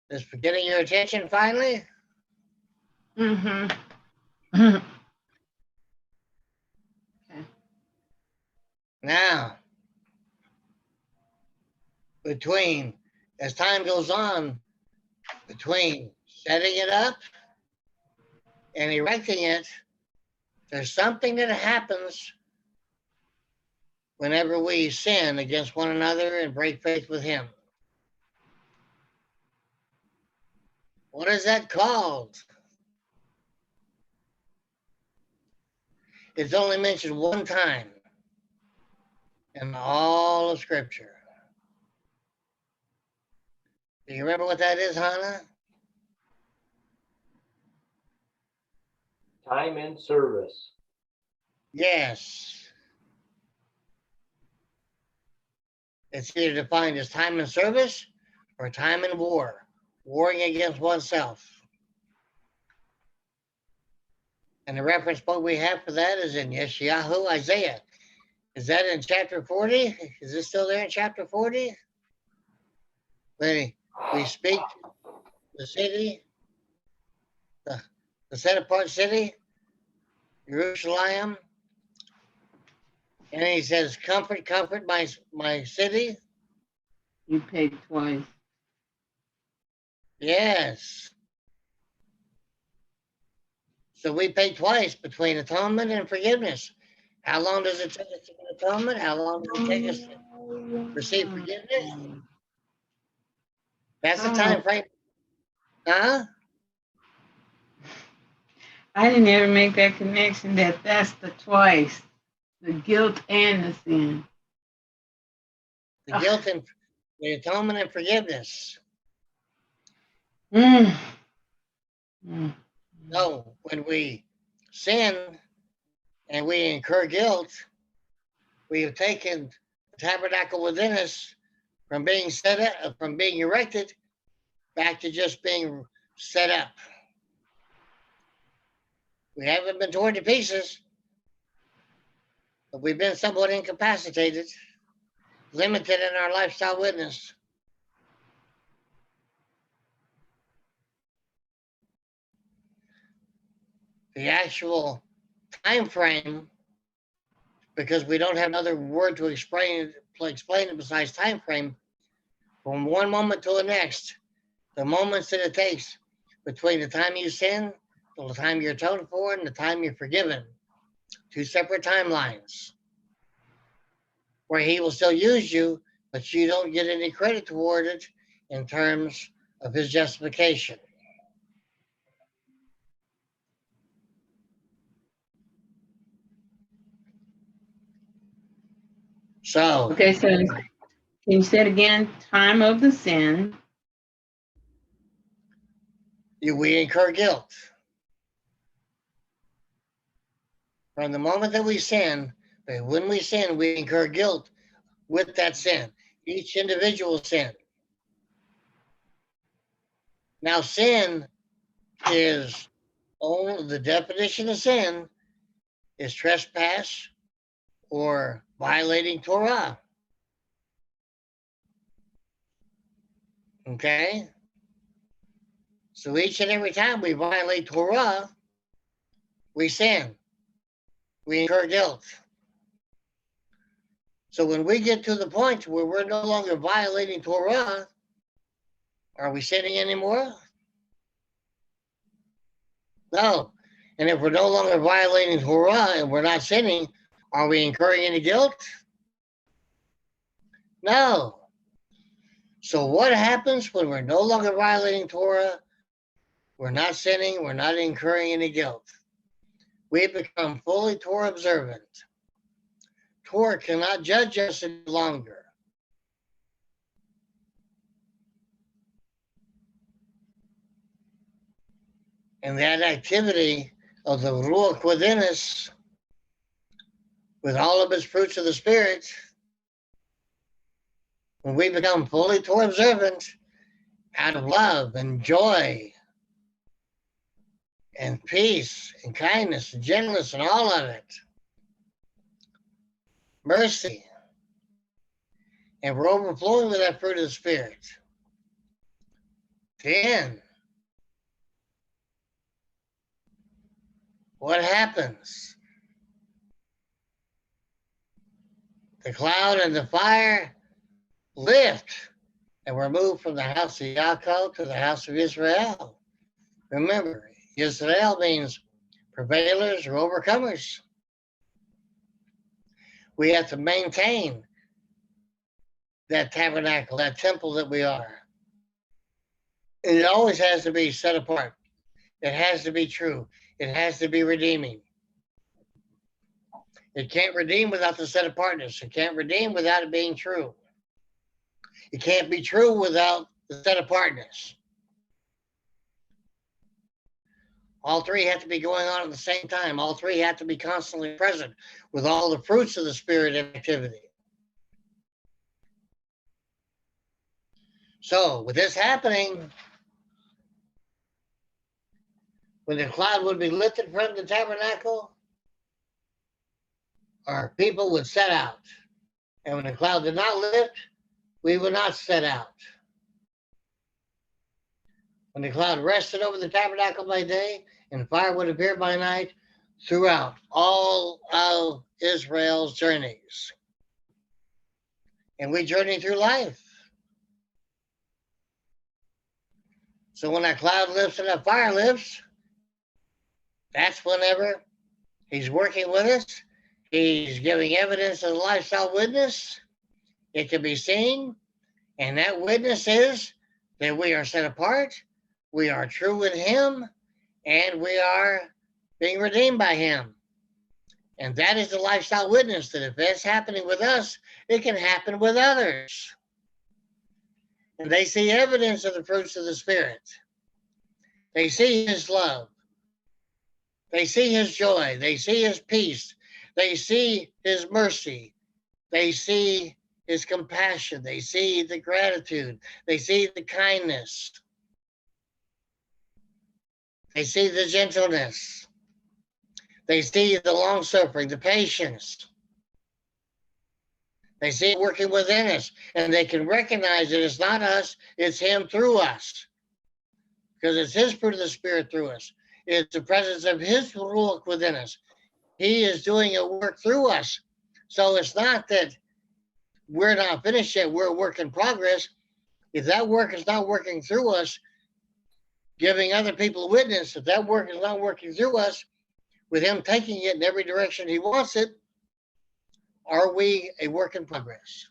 Is for getting your attention finally? Mm-hmm. Now, as time goes on, between setting it up and erecting it, there's something that happens whenever we sin against one another and break faith with Him. What is that called? It's only mentioned one time in all of Scripture. Do you remember what that is, Hannah? Time and service. Yes. It's either defined as time in service or time in war, warring against oneself. And the reference book we have for that is in Yeshayahu, Isaiah. Is that in chapter 40? Is it still there in chapter 40? When we speak to the city, the set apart city, Jerusalem, and he says, comfort, comfort my city. You paid twice. Yes. So we pay twice between atonement and forgiveness. How long does it take us to get atonement? How long does it take us to receive forgiveness? That's the time frame. Huh? I didn't ever make that connection that that's the twice, the guilt and the sin. The guilt and the atonement and forgiveness. Mm. Mm. So when we sin and we incur guilt, we have taken the tabernacle within us from being set up, from being erected, back to just being set up. We haven't been torn to pieces, but we've been somewhat incapacitated, limited in our lifestyle witness. The actual time frame, because we don't have another word to explain it besides time frame, from one moment to the next, the moments that it takes between the time you sin, till the time you're atoned for, and the time you're forgiven. Two separate timelines where He will still use you, but you don't get any credit toward it in terms of His justification. So, Okay, so can you say it again? Time of the sin. we incur guilt. From the moment that we sin, but when we sin, we incur guilt with that sin, each individual sin. Now, sin is only the definition of sin is trespass or violating Torah. Okay? So each and every time we violate Torah, we sin. We incur guilt. So when we get to the point where we're no longer violating Torah, are we sinning anymore? No. And if we're no longer violating Torah and we're not sinning, are we incurring any guilt? No. So what happens when we're no longer violating Torah? We're not sinning, we're not incurring any guilt. We become fully Torah observant. Torah cannot judge us any longer. And that activity of the Ruach within us, with all of its fruits of the Spirit, when we become fully Torah observant out of love and joy and peace and kindness and gentleness and all of it, mercy, and we're overflowing with that fruit of the Spirit, then what happens? The cloud and the fire lift, and we're moved from the house of Yaakov to the house of Israel. Remember, Israel means prevailers or overcomers. We have to maintain that tabernacle, that temple that we are. And it always has to be set apart. It has to be true. It has to be redeeming. It can't redeem without the set apartness. It can't redeem without it being true. It can't be true without the set apartness. All three have to be going on at the same time. All three have to be constantly present with all the fruits of the Spirit in activity. So, with this happening, when the cloud would be lifted from the tabernacle, our people would set out. And when the cloud did not lift, we would not set out. When the cloud rested over the tabernacle by day, and fire would appear by night throughout all of Israel's journeys. And we journey through life. So when that cloud lifts and that fire lifts, that's whenever he's working with us. He's giving evidence of the lifestyle witness. It can be seen. And that witness is that we are set apart, we are true with him, and we are being redeemed by him. And that is the lifestyle witness, that if it's happening with us, it can happen with others. And they see evidence of the fruits of the Spirit. They see his love. They see his joy. They see his peace. They see his mercy. They see his compassion. They see the gratitude. They see the kindness. They see the gentleness. They see the long suffering, the patience. They see it working within us, and they can recognize that it's not us, it's him through us. Because it's his fruit of the Spirit through us. It's the presence of his Ruach within us. He is doing a work through us. So it's not that we're not finished yet, we're a work in progress. If that work is not working through us, giving other people a witness, if that work is not working through us, with him taking it in every direction he wants it, are we a work in progress?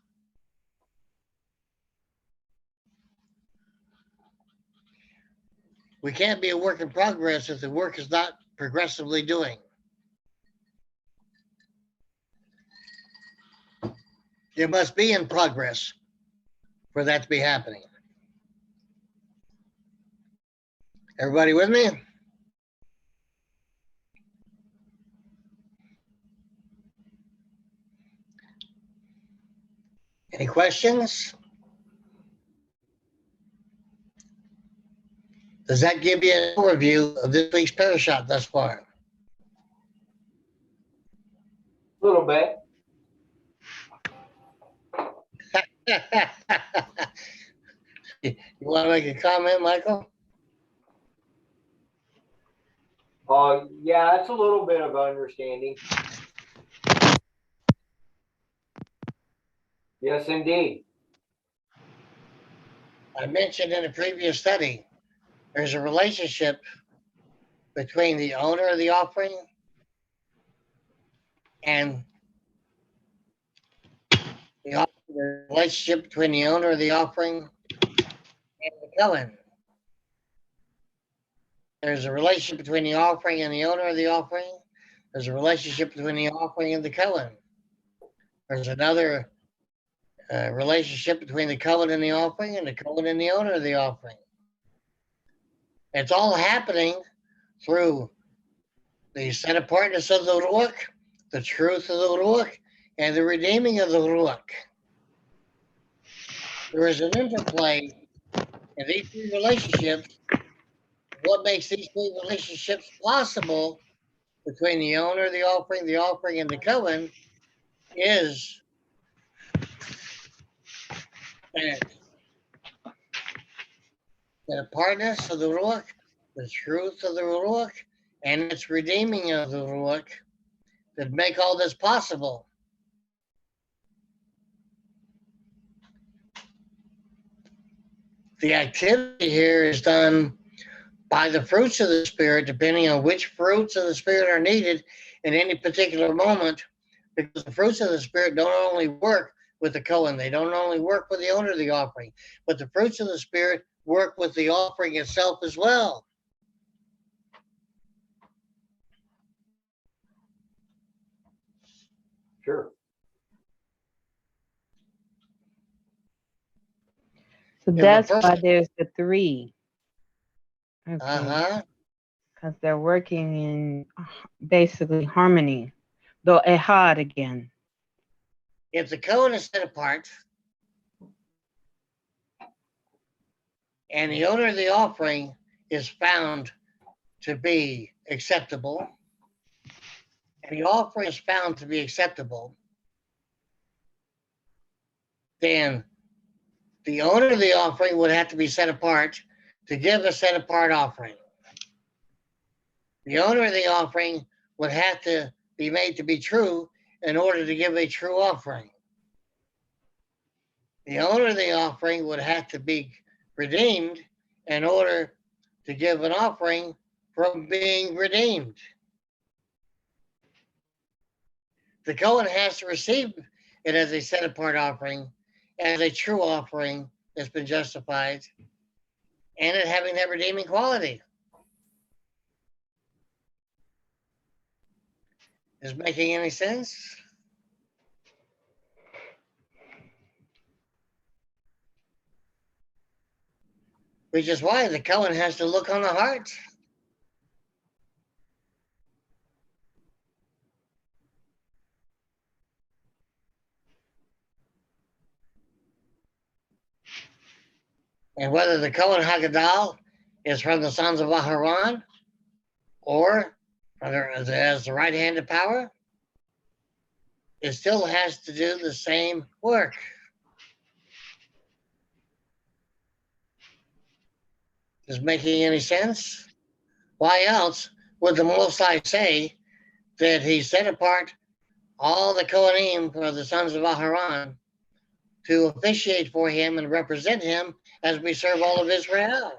We can't be a work in progress if the work is not progressively doing. It must be in progress for that to be happening. Everybody with me? Any questions? Does that give you an overview of this week's parashot thus far? A little bit. You want to make a comment, Michael? Yeah, it's a little bit of understanding. Yes, indeed. I mentioned in a previous study, there's a relationship between the owner of the offering and the relationship between the owner of the offering and the Cohen. There's a relationship between the offering and the owner of the offering. There's a relationship between the offering and the Cohen. There's another relationship between the Cohen and the offering and the Cohen and the owner of the offering. It's all happening through the set apartness of the Ruach, the truth of the Ruach, and the redeeming of the Ruach. There is an interplay in these three relationships. What makes these three relationships possible between the owner, the offering, and the Cohen is that the apartness of the Ruach, the truth of the Ruach, and its redeeming of the Ruach that make all this possible. The activity here is done by the fruits of the Spirit, depending on which fruits of the Spirit are needed in any particular moment, because the fruits of the Spirit don't only work with the Cohen, they don't only work with the owner of the offering, but the fruits of the Spirit work with the offering itself as well. Sure. So If a that's why person, there's the three. Okay. uh-huh, Because they're working in basically harmony. Though ehad again. if the Cohen is set apart and the owner of the offering is found to be acceptable, and the offering is found to be acceptable, then the owner of the offering would have to be set apart to give a set apart offering. The owner of the offering would have to be made to be true in order to give a true offering. The owner of the offering would have to be redeemed in order to give an offering from being redeemed. The Cohen has to receive it as a set apart offering, as a true offering that's been justified, and it having that redeeming quality. Is making any sense? Which is why the Cohen has to look on the heart. And whether the Cohen Haggadah is from the sons of Aharon or as the right hand of power, it still has to do the same work. Is making any sense? Why else would the Most High say that he set apart all the Kohanim for the sons of Aharon to officiate for him and represent him as we serve all of Israel?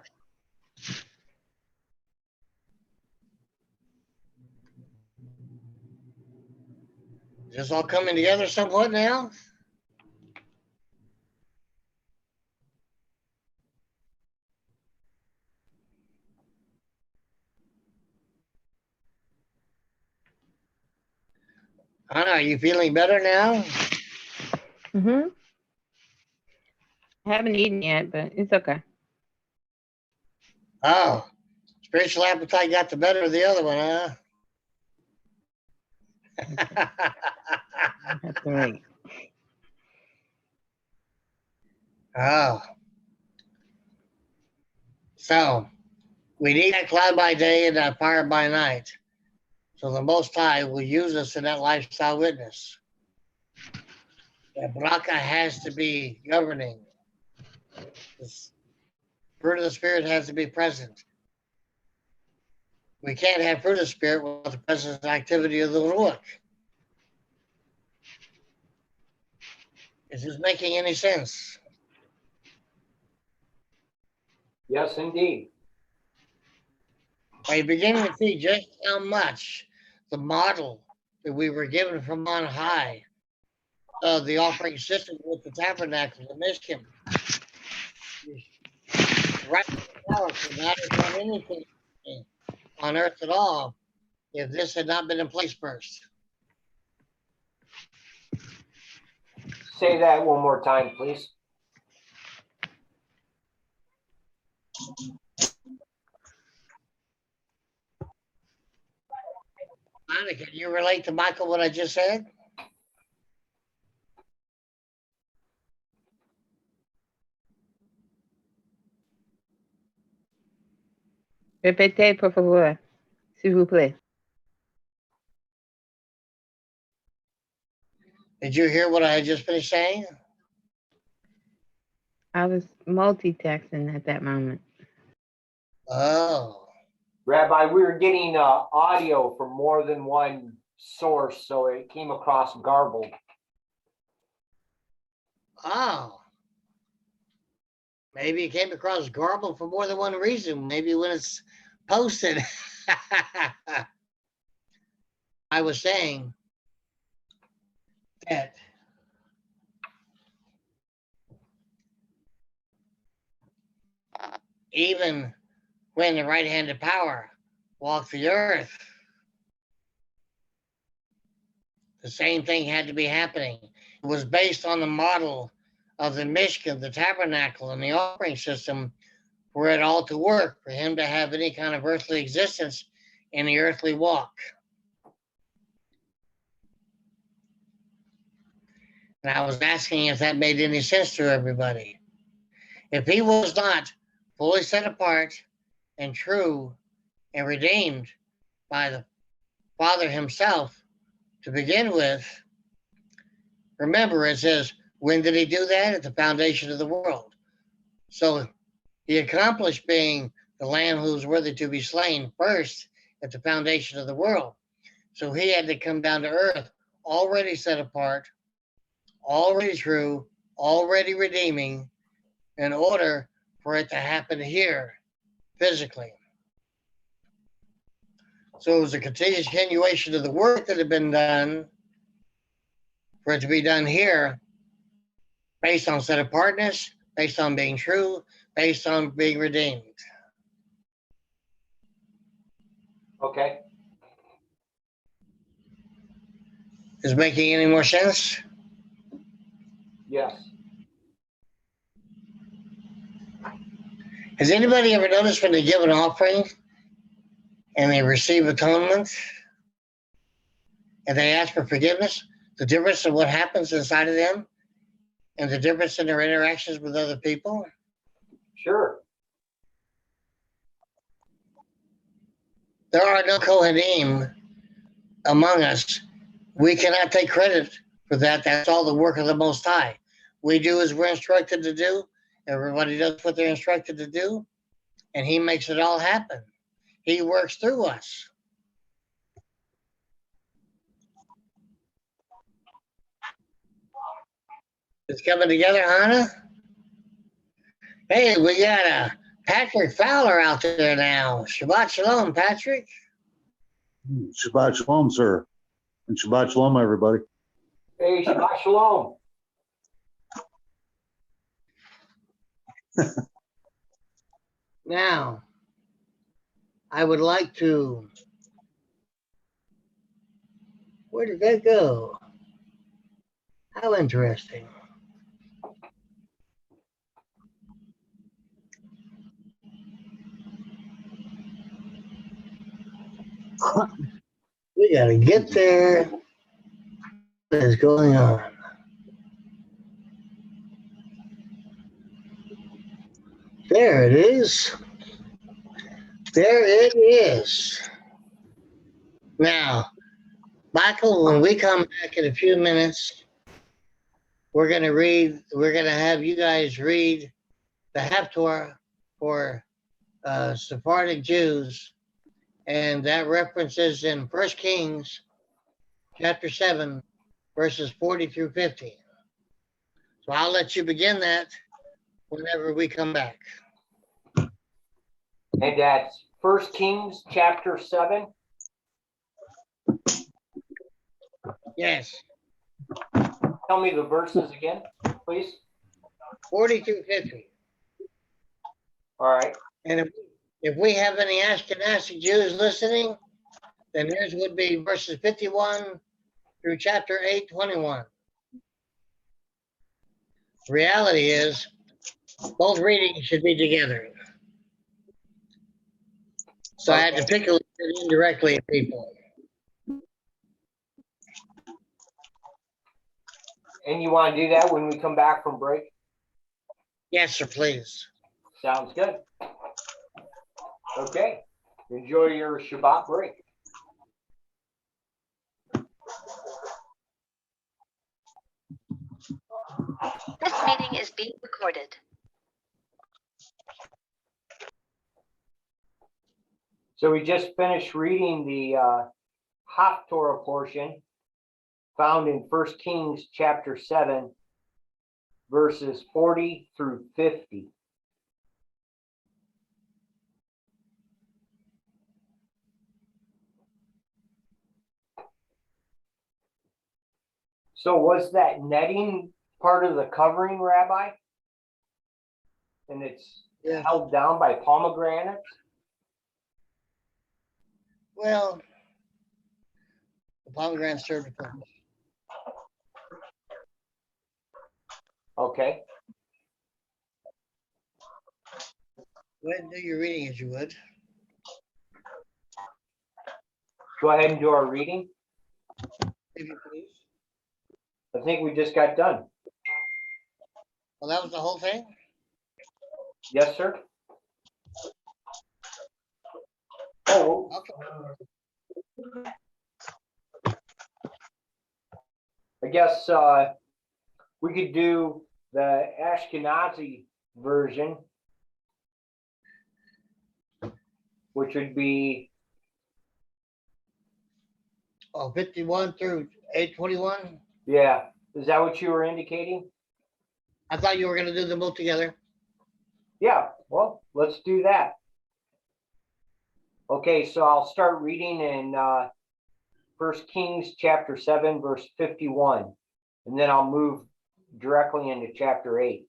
Is this all coming together somewhat now? Anna, are you feeling better now? I haven't eaten yet, but it's okay. Oh, spiritual appetite got the better of the other one, huh? That's great. Oh. So, we need that cloud by day and that fire by night. So the Most High will use us in that lifestyle witness. That Baraka has to be governing. The fruit of the Spirit has to be present. We can't have fruit of the Spirit without the presence and activity of the Ruach. Is this making any sense? Yes, indeed. Are you beginning to see just how much the model that we were given from on high of the offering system with the tabernacle, the Mishkan, right now could not have done anything on earth at all if this had not been in place first? Say that one more time, please. Anna, can you relate to Michael what I just said? Repetez, por favor, s'il vous plaît. Did you hear what I had just finished saying? I was multitasking at that moment. Oh, Rabbi, we were getting audio from more than one source, so it came across garbled. oh. Maybe it came across garbled for more than one reason. Maybe when it's posted. I was saying that even when the right hand of power walked the earth, the same thing had to be happening. It was based on the model of the Mishkan, the Tabernacle, and the offering system for it all to work, for him to have any kind of earthly existence in the earthly walk. And I was asking if that made any sense to everybody. If he was not fully set apart and true and redeemed by the Father himself to begin with, remember it says, when did he do that? At the foundation of the world. So he accomplished being the Lamb who was worthy to be slain first at the foundation of the world. So he had to come down to earth, already set apart, already true, already redeeming, in order for it to happen here physically. So it was a continuation of the work that had been done for it to be done here based on set apartness, based on being true, based on being redeemed. Okay. Is making any more sense? Yes. Has anybody ever noticed when they give an offering and they receive atonement and they ask for forgiveness, the difference of what happens inside of them and the difference in their interactions with other people? Sure. There are no Kohanim among us. We cannot take credit for that. That's all the work of the Most High. We do as we're instructed to do. Everybody does what they're instructed to do, and he makes it all happen. He works through us. It's coming together, Hannah. Hey, we got a Patrick Fowler out there now. Shabbat Shalom, Patrick. Shabbat Shalom, sir. And Shabbat Shalom, everybody. Hey, Shabbat Shalom. Now, I would like to. Where did that go? How interesting. We got to get there. What is going on? There it is. There it is. Now, Michael, when we come back in a few minutes, we're going to have you guys read the Haftorah for Sephardic Jews, and that references in 1 Kings chapter 7, verses 40 through 50. So I'll let you begin that whenever we come back. And that's 1 Kings chapter 7. Yes, Tell me the verses again, please. 40 through 50. All right. And if we have any Ashkenazi Jews listening, then theirs would be verses 51 through chapter 8, 21. The reality is, both readings should be together. So I had to pick a little bit indirectly at people. And you want to do that when we come back from break? Yes, sir, please. Sounds good. Okay. Enjoy your Shabbat break. This meeting is being recorded. So we just finished reading the Haftorah portion found in 1 Kings chapter 7, verses 40 through 50. So was that netting part of the covering, Rabbi? And it's held down by pomegranates? Well, the pomegranate served a purpose. Okay. Go ahead and do your reading as you would. Go ahead and do our reading. If you please. I think we just got done. Well, that was the whole thing? Yes, sir. Oh, Okay. I guess we could do the Ashkenazi version, which would be 51 through 821. yeah. Is that what you were indicating? I thought you were going to do them both together. Yeah. Well, let's do that. Okay, so I'll start reading in 1 Kings chapter 7, verse 51, and then I'll move directly into chapter 8.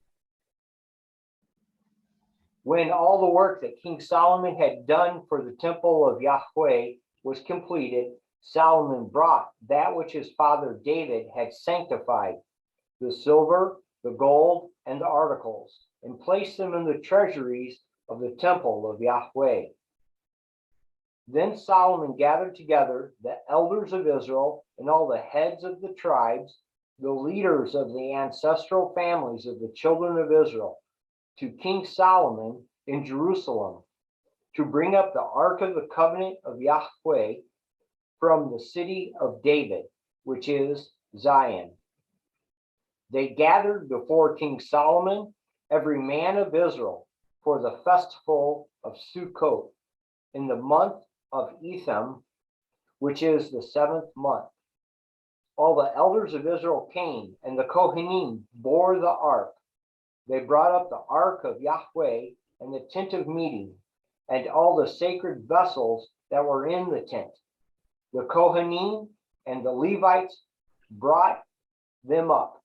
When all the work that King Solomon had done for the temple of Yahweh was completed, Solomon brought that which his father David had sanctified, the silver, the gold, and the articles, and placed them in the treasuries of the temple of Yahweh. Then Solomon gathered together the elders of Israel and all the heads of the tribes, the leaders of the ancestral families of the children of Israel, to King Solomon in Jerusalem, to bring up the ark of the covenant of Yahweh from the city of David, which is Zion. They gathered before King Solomon every man of Israel for the festival of Sukkot in the month of Etham, which is the 7th month. All the elders of Israel came, and the Kohanim bore the ark. They brought up the ark of Yahweh and the tent of meeting, and all the sacred vessels that were in the tent. The Kohanim and the Levites brought them up.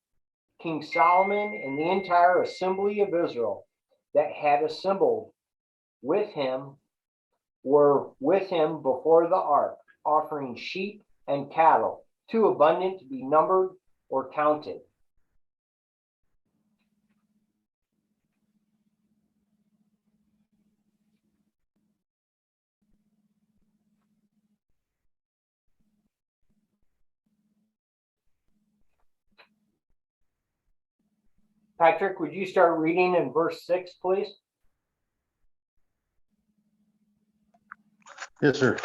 King Solomon and the entire assembly of Israel that had assembled with him were with him before the ark, offering sheep and cattle, too abundant to be numbered or counted. Patrick, would you start reading in verse 6, please? Yes, sir.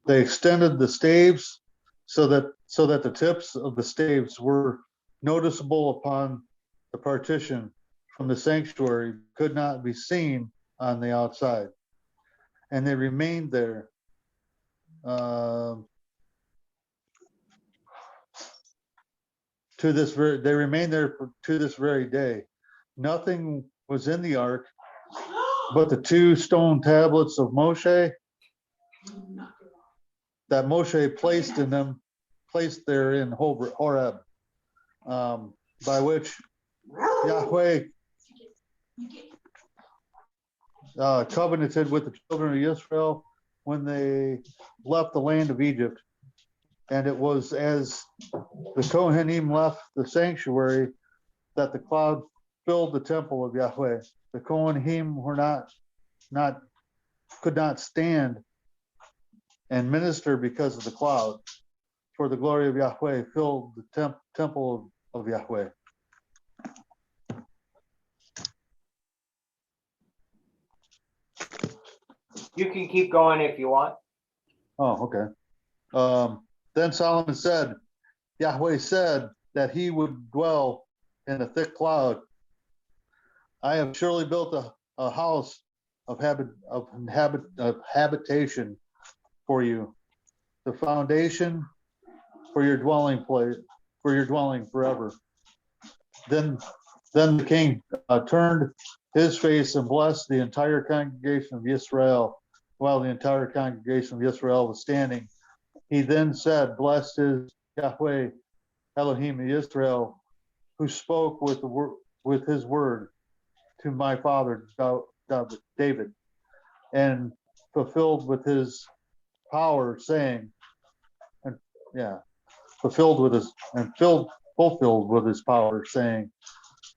They extended the staves so that the tips of the staves were noticeable upon the partition from the sanctuary, could not be seen on the outside, and they remained there to this very day. Nothing was in the ark but the 2 stone tablets of Moshe that Moshe placed there in Horeb, by which Yahweh covenanted with the children of Israel when they left the land of Egypt. And it was as the Kohanim left the sanctuary that the cloud filled the temple of Yahweh. The Kohanim were not could not stand and minister because of the cloud, for the glory of Yahweh filled the temple of Yahweh. You can keep going if you want. Oh, okay. Then Solomon said, Yahweh said that he would dwell in a thick cloud. I have surely built a house of habitation for you, the foundation for your dwelling place, for your dwelling forever. Then the king turned his face and blessed the entire congregation of Israel, while the entire congregation of Israel was standing. He then said, Blessed is Yahweh Elohim of Israel, who spoke with his word to my father David, and fulfilled with his power, saying, and yeah, fulfilled with his power, saying,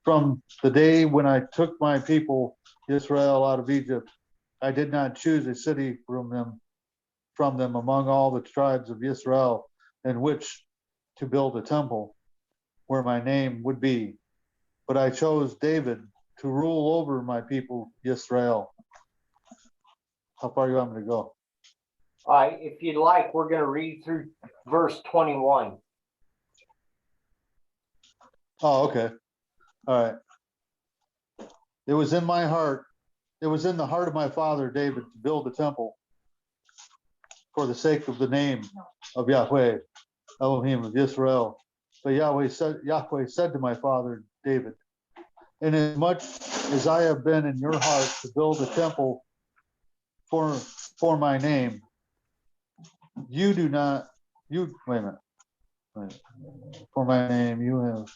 from the day when I took my people Israel out of Egypt, I did not choose a city from them among all the tribes of Israel in which to build a temple where my name would be. But I chose David to rule over my people Israel. How far you want me to go? If you'd like, we're going to read through verse 21. Oh, okay. All right. It was in the heart of my father David to build a temple for the sake of the name of Yahweh, Elohim of Israel. But Yahweh said to my father David, inasmuch as I have been in your heart to build a temple for my name, wait a minute. For my name, you have,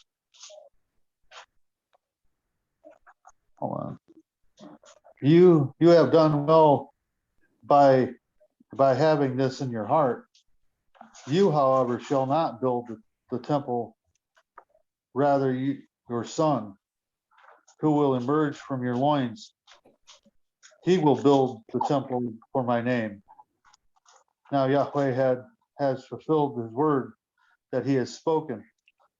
hold on. You have done well by having this in your heart. You, however, shall not build the temple. Rather, your son, who will emerge from your loins, he will build the temple for my name. Now Yahweh has fulfilled his word that he has spoken.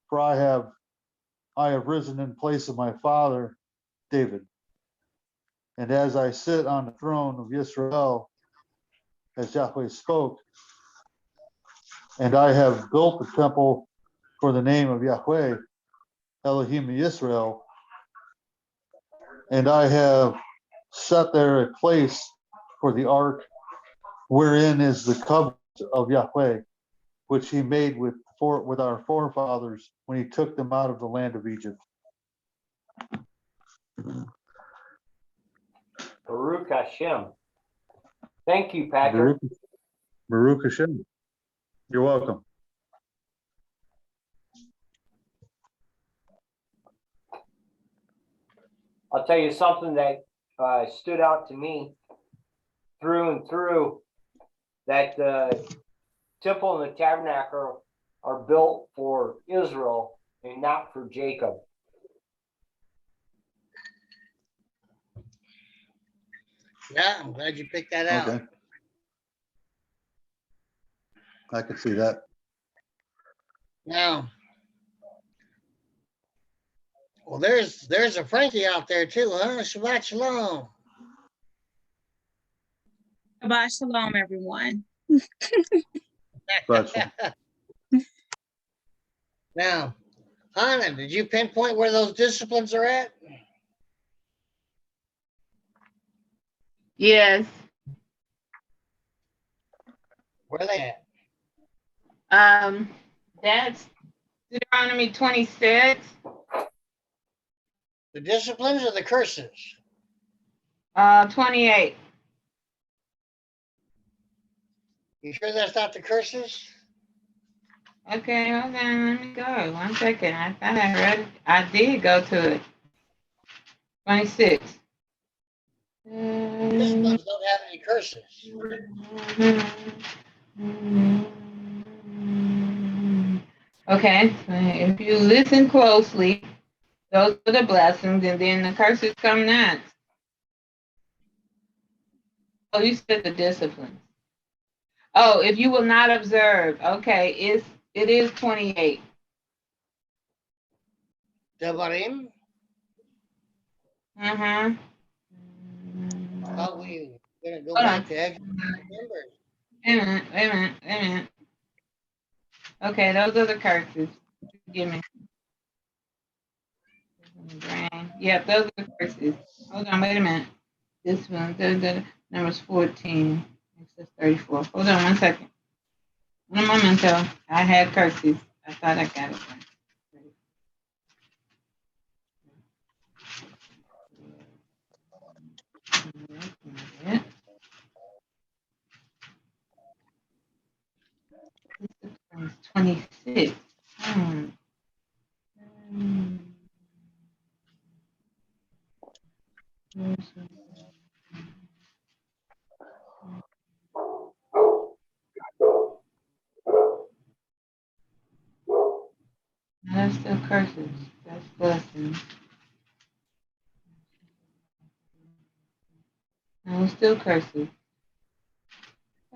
For I have risen in place of my father David. And as I sit on the throne of Israel, as Yahweh spoke, and I have built the temple for the name of Yahweh, Elohim of Israel, and I have set there a place for the ark, wherein is the covenant of Yahweh, which he made with our forefathers when he took them out of the land of Egypt. Baruch Hashem. Thank you, Patrick. Baruch Hashem. You're welcome. I'll tell you something that stood out to me through and through, that the temple and the tabernacle are built for Israel and not for Jacob. Yeah, I'm glad you picked that out. Okay. I can see that. Now, well, there's a Frankie out there too, huh? Shabbat shalom. Shabbat shalom, everyone. Gotcha. Now, Hannah, did you pinpoint where those disciplines are at? Yes. Where are they at? That's Deuteronomy 26. The disciplines or the curses? 28. You sure that's not the curses? Okay, hold on, let me go. 1 second. I thought I read it. I did go to it. 26. Disciplines don't have any curses. Okay, so if you listen closely, those are the blessings, and then the curses come next. Oh, you said the disciplines. Oh, if you will not observe, okay, it is 28. Devarim. Mm-hmm. How we gonna go Hold back on. to Exodus Numbers? Wait a minute. Okay, those are the curses. Give me. Yep, those are the curses. Hold on, wait a minute. This one, Numbers 14. Exodus 34. Hold on 1 second. Un momento. I had curses. I thought I got it right. It's 26. Hmm. No, that's still curses. That's blessings. No, it's still curses.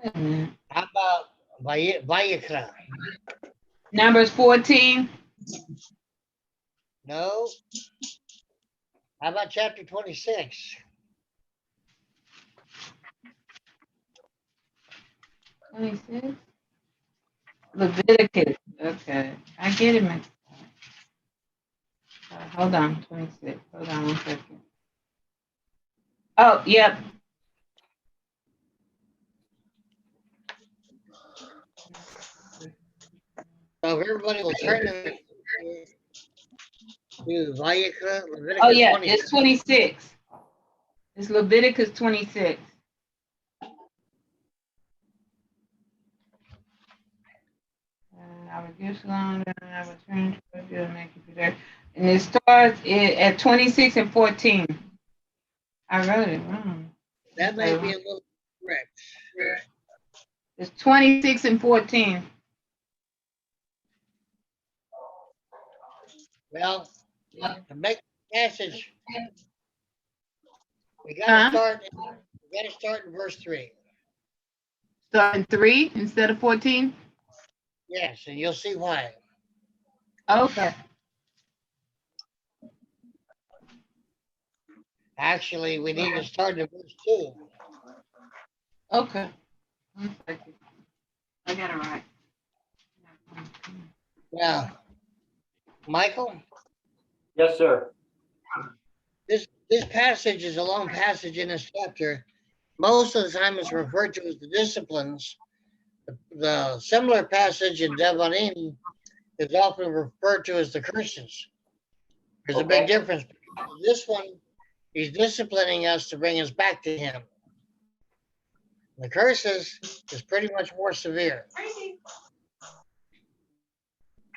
Wait a minute. How about Vayikra? Numbers 14. No. How about chapter 26? 26. Leviticus. Okay. I get it mixed up. Hold on. 26. Hold on 1 second. Oh, yep. So if everybody will turn to Vayikra, Leviticus Oh, yeah. 26. It's 26. It's Leviticus 26. I would give Shalom, and I would turn to you and make you there. And it starts at 26 and 14. I wrote it wrong. That may be a little correct. It's 26 and 14. Well, to make the passage, we gotta start in verse 3. Starting 3 instead of 14? Yes, and you'll see why. Okay. Actually, we need to start in verse 2. Okay. 1 second. I got it right. Now, Michael, Yes, sir. this passage is a long passage in this chapter. Most of the time it's referred to as the disciplines. The similar passage in Devarim is often referred to as the curses. There's a big difference. This one, he's disciplining us to bring us back to him. The curses is pretty much more severe.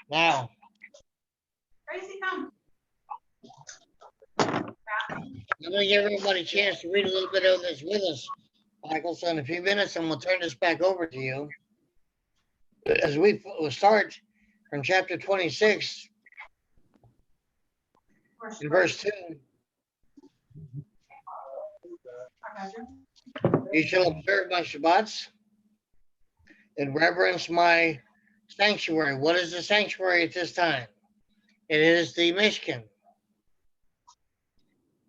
Now, I'm going to give everybody a chance to read a little bit of this with us, Michael. So in a few minutes, and we'll turn this back over to you. As we will start from chapter 26, in verse 2. You shall observe my Shabbats and reverence my sanctuary. What is the sanctuary at this time? It is the Mishkan.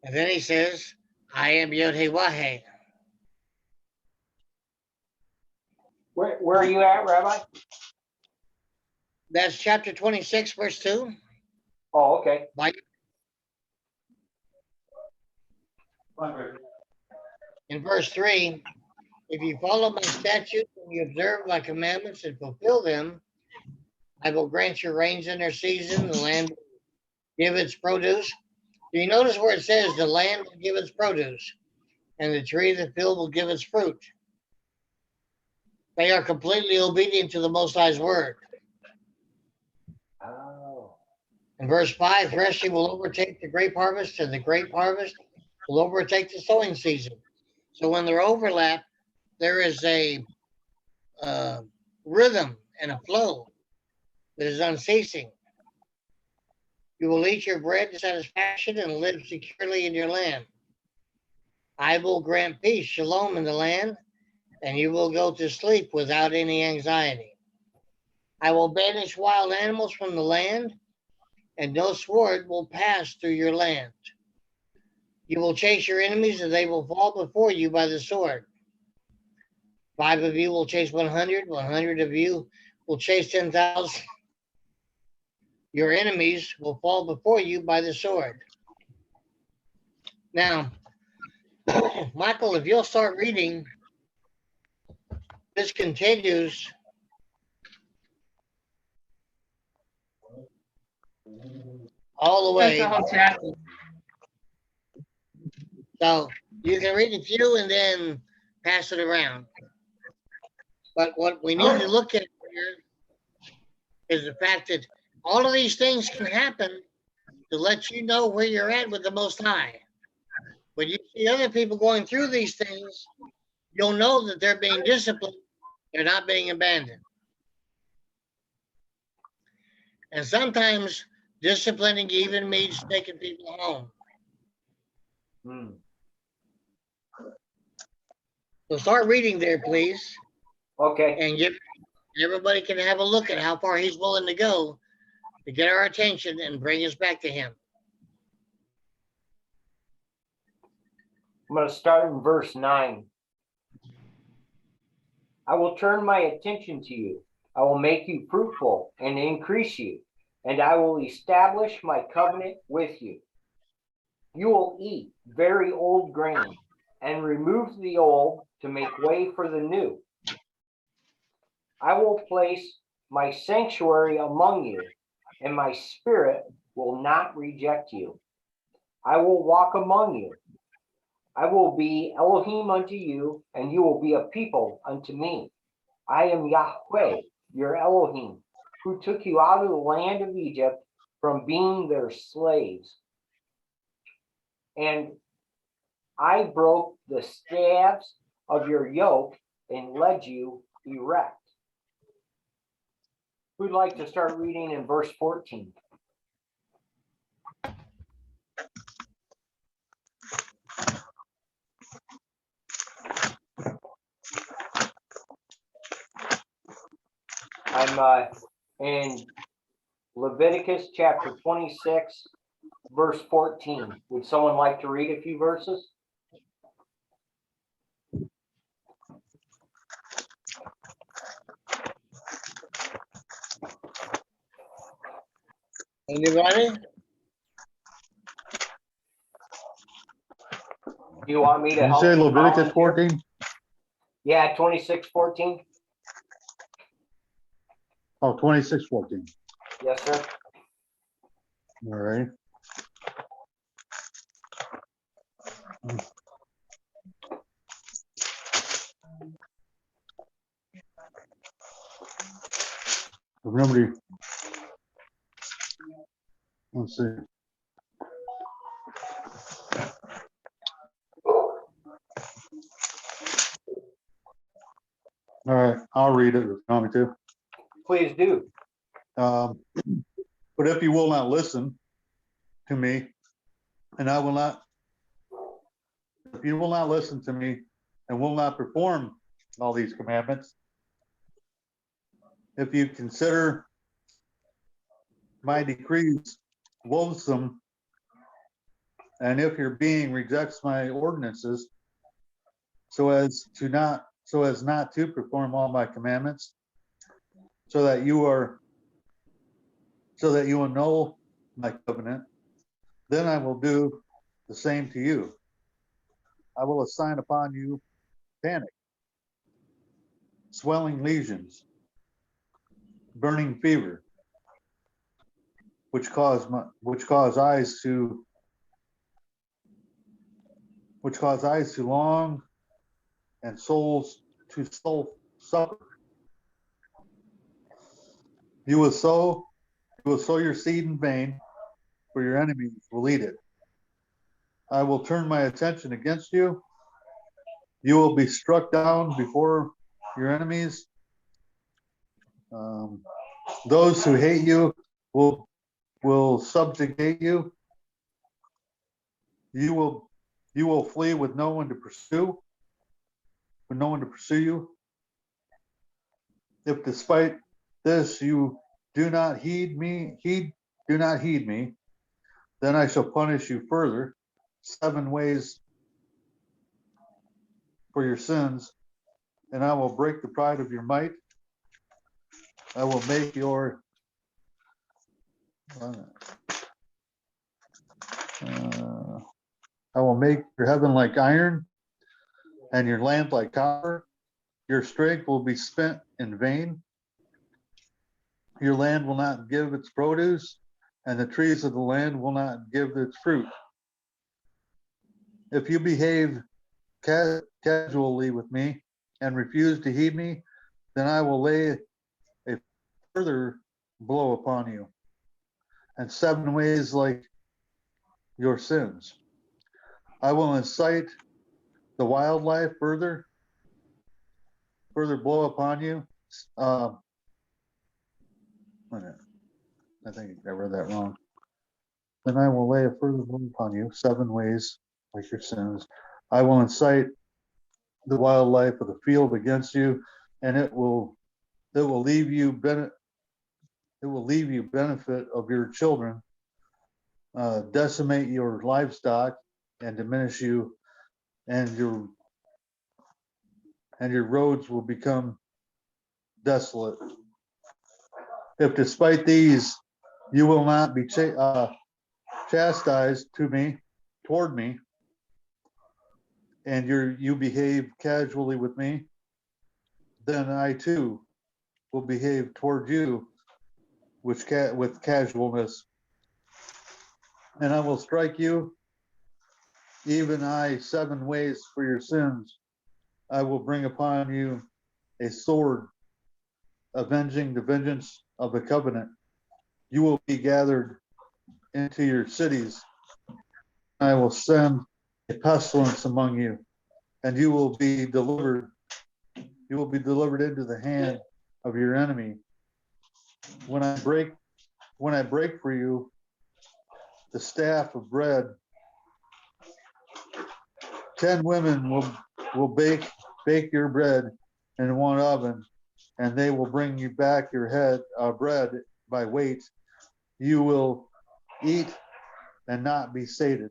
And then he says, I am Yod-Heh-Wah-Heh. Where are you at, Rabbi? That's chapter 26, verse 2. Oh, okay. In verse 3, if you follow my statutes and you observe my commandments and fulfill them, I will grant your rains in their season, the land will give its produce. Do you notice where it says the land will give its produce and the tree of the field will give its fruit? They are completely obedient to the Most High's word. Oh. In verse 5, threshing will overtake the grape harvest, and the grape harvest will overtake the sowing season. So when they're overlapped, there is a rhythm and a flow that is unceasing. You will eat your bread to satisfaction and live securely in your land. I will grant peace, shalom in the land, and you will go to sleep without any anxiety. I will banish wild animals from the land, and no sword will pass through your land. You will chase your enemies, and they will fall before you by the sword. 5 of you will chase 100, 100 of you will chase 10,000. Your enemies will fall before you by the sword. Now, Michael, if you'll start reading, this continues all the That's the way. whole chapter. So you can read a few and then pass it around. But what we need to look at here is the fact that all of these things can happen to let you know where you're at with the Most High. When you see other people going through these things, you'll know that they're being disciplined, they're not being abandoned. And sometimes disciplining even means taking people home. Hmm. So start reading there, please, Okay. and everybody can have a look at how far he's willing to go to get our attention and bring us back to him. I'm going to start in verse 9. I will turn my attention to you. I will make you fruitful and increase you, and I will establish my covenant with you. You will eat very old grain and remove the old to make way for the new. I will place my sanctuary among you, and my spirit will not reject you. I will walk among you. I will be Elohim unto you, and you will be a people unto me. I am Yahweh, your Elohim, who took you out of the land of Egypt from being their slaves. And I broke the staves of your yoke and led you erect. Who'd like to start reading in verse 14? I'm in Leviticus chapter 26, verse 14. Would someone like to read a few verses? Anybody? Do you want me to Did you help? say Leviticus volunteer? 14? Yeah, 26:14. Oh, 26:14. Yes, sir. All right. Remember, let's see. All right, I'll read it if you want me to. Please do. But if you will not listen to me, and I will not, if you will not listen to me and will not perform all these commandments, if you consider my decrees loathsome, and if your being rejects my ordinances, so as not to perform all my commandments, so that you will know my covenant, then I will do the same to you. I will assign upon you panic, swelling lesions, burning fever, which cause eyes to long and souls to suffer. You will sow your seed in vain, for your enemies will eat it. I will turn my attention against you. You will be struck down before your enemies. Those who hate you will subjugate you. You will You will flee with no one to pursue, you. If despite this you do not heed me, then I shall punish you further, 7 ways for your sins, and I will break the pride of your might. I will make your heaven like iron and your land like copper. Your strength will be spent in vain. Your land will not give its produce, and the trees of the land will not give its fruit. If you behave casually with me and refuse to heed me, then I will lay a further blow upon you, and 7 ways like your sins. I will incite the wildlife further blow upon you. I think I read that wrong. Then I will lay a further blow upon you, 7 ways like your sins. I will incite the wildlife of the field against you, and it will leave you benefit of your children, decimate your livestock, and diminish you, and your roads will become desolate. If despite these you will not be chastised toward me, and you behave casually with me, then I too will behave toward you with casualness, and I will strike you, even I, 7 ways for your sins. I will bring upon you a sword, avenging the vengeance of the covenant. You will be gathered into your cities. I will send a pestilence among you, and you will be delivered into the hand of your enemy. When I break for you the staff of bread, 10 women will bake your bread in one oven, and they will bring you back your bread by weight. You will eat and not be sated.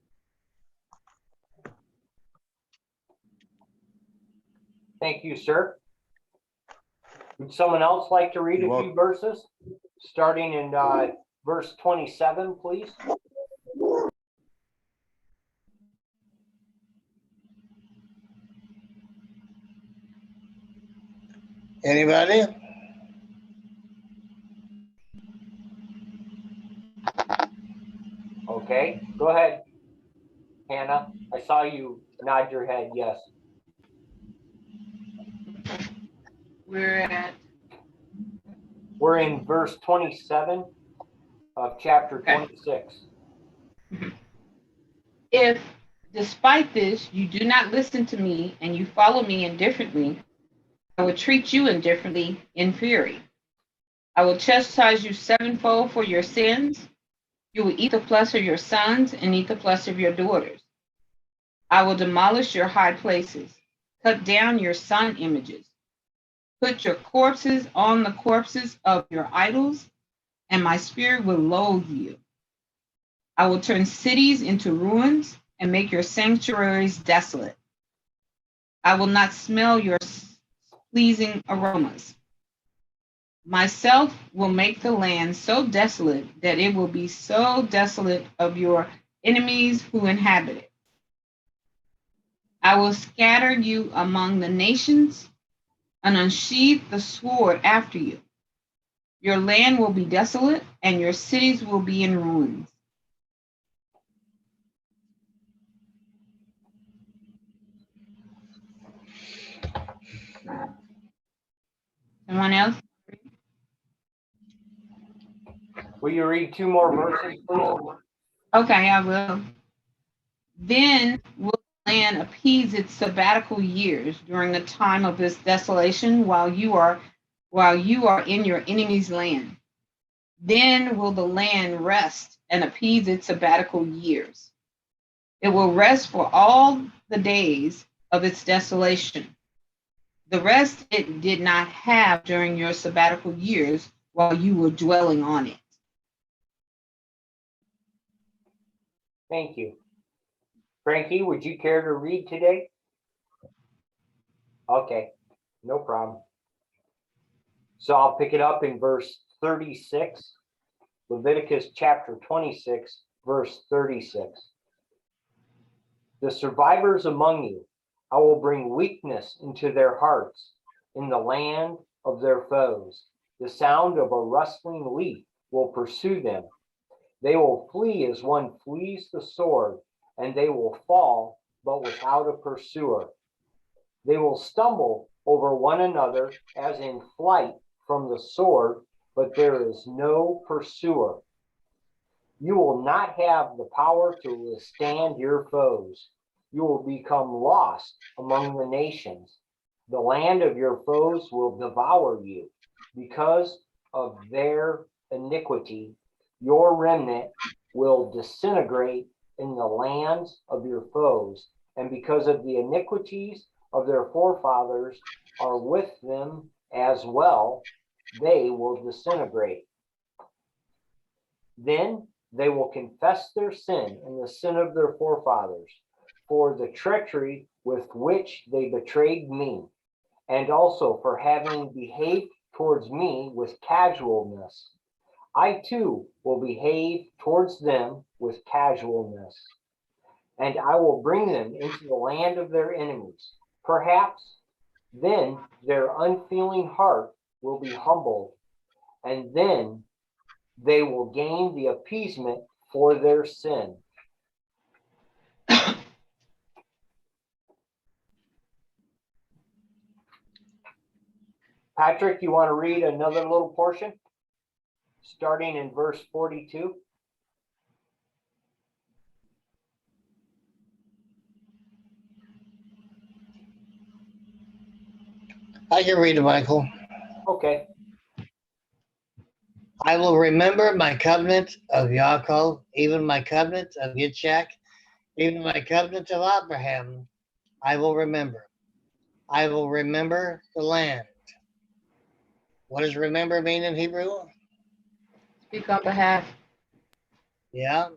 Thank you, sir. Would someone else like to read You're a few verses? Starting in verse 27, please. Anybody? Okay, go ahead, Hannah. I saw you nod your head, yes. We're in verse 27 of chapter 26. If, despite this, you do not listen to me and you follow me indifferently, I will treat you indifferently in fury. I will chastise you 7-fold for your sins. You will eat the flesh of your sons and eat the flesh of your daughters. I will demolish your high places, cut down your sun images, put your corpses on the corpses of your idols, and my spirit will loathe you. I will turn cities into ruins and make your sanctuaries desolate. I will not smell your pleasing aromas. Myself will make the land so desolate that it will be so desolate of your enemies who inhabit it. I will scatter you among the nations and unsheath the sword after you. Your land will be desolate and your cities will be in ruins. Someone else? Will you read 2 more verses, please? Okay, I will. Then will the land appease its sabbatical years during the time of this desolation while you are in your enemy's land. Then will the land rest and appease its sabbatical years. It will rest for all the days of its desolation. The rest it did not have during your sabbatical years while you were dwelling on it. Thank you. Frankie, would you care to read today? Okay, no problem. So I'll pick it up in verse 36, Leviticus chapter 26, verse 36. The survivors among you, I will bring weakness into their hearts in the land of their foes. The sound of a rustling leaf will pursue them. They will flee as one flees the sword, and they will fall, but without a pursuer. They will stumble over one another as in flight from the sword, but there is no pursuer. You will not have the power to withstand your foes. You will become lost among the nations. The land of your foes will devour you because of their iniquity. Your remnant will disintegrate in the lands of your foes, and because of the iniquities of their forefathers are with them as well, they will disintegrate. Then they will confess their sin and the sin of their forefathers for the treachery with which they betrayed me, and also for having behaved towards me with casualness. I too will behave towards them with casualness, and I will bring them into the land of their enemies. Perhaps then their unfeeling heart will be humbled, and then they will gain the appeasement for their sin. Patrick, you want to read another little portion? Starting in verse 42. I can read it, Michael. Okay. I will remember my covenant of Yaakov, even my covenant of Yitzchak, even my covenant of Abraham. I will remember. I will remember the land. What does remember mean in Hebrew? Speak on behalf. Yeah.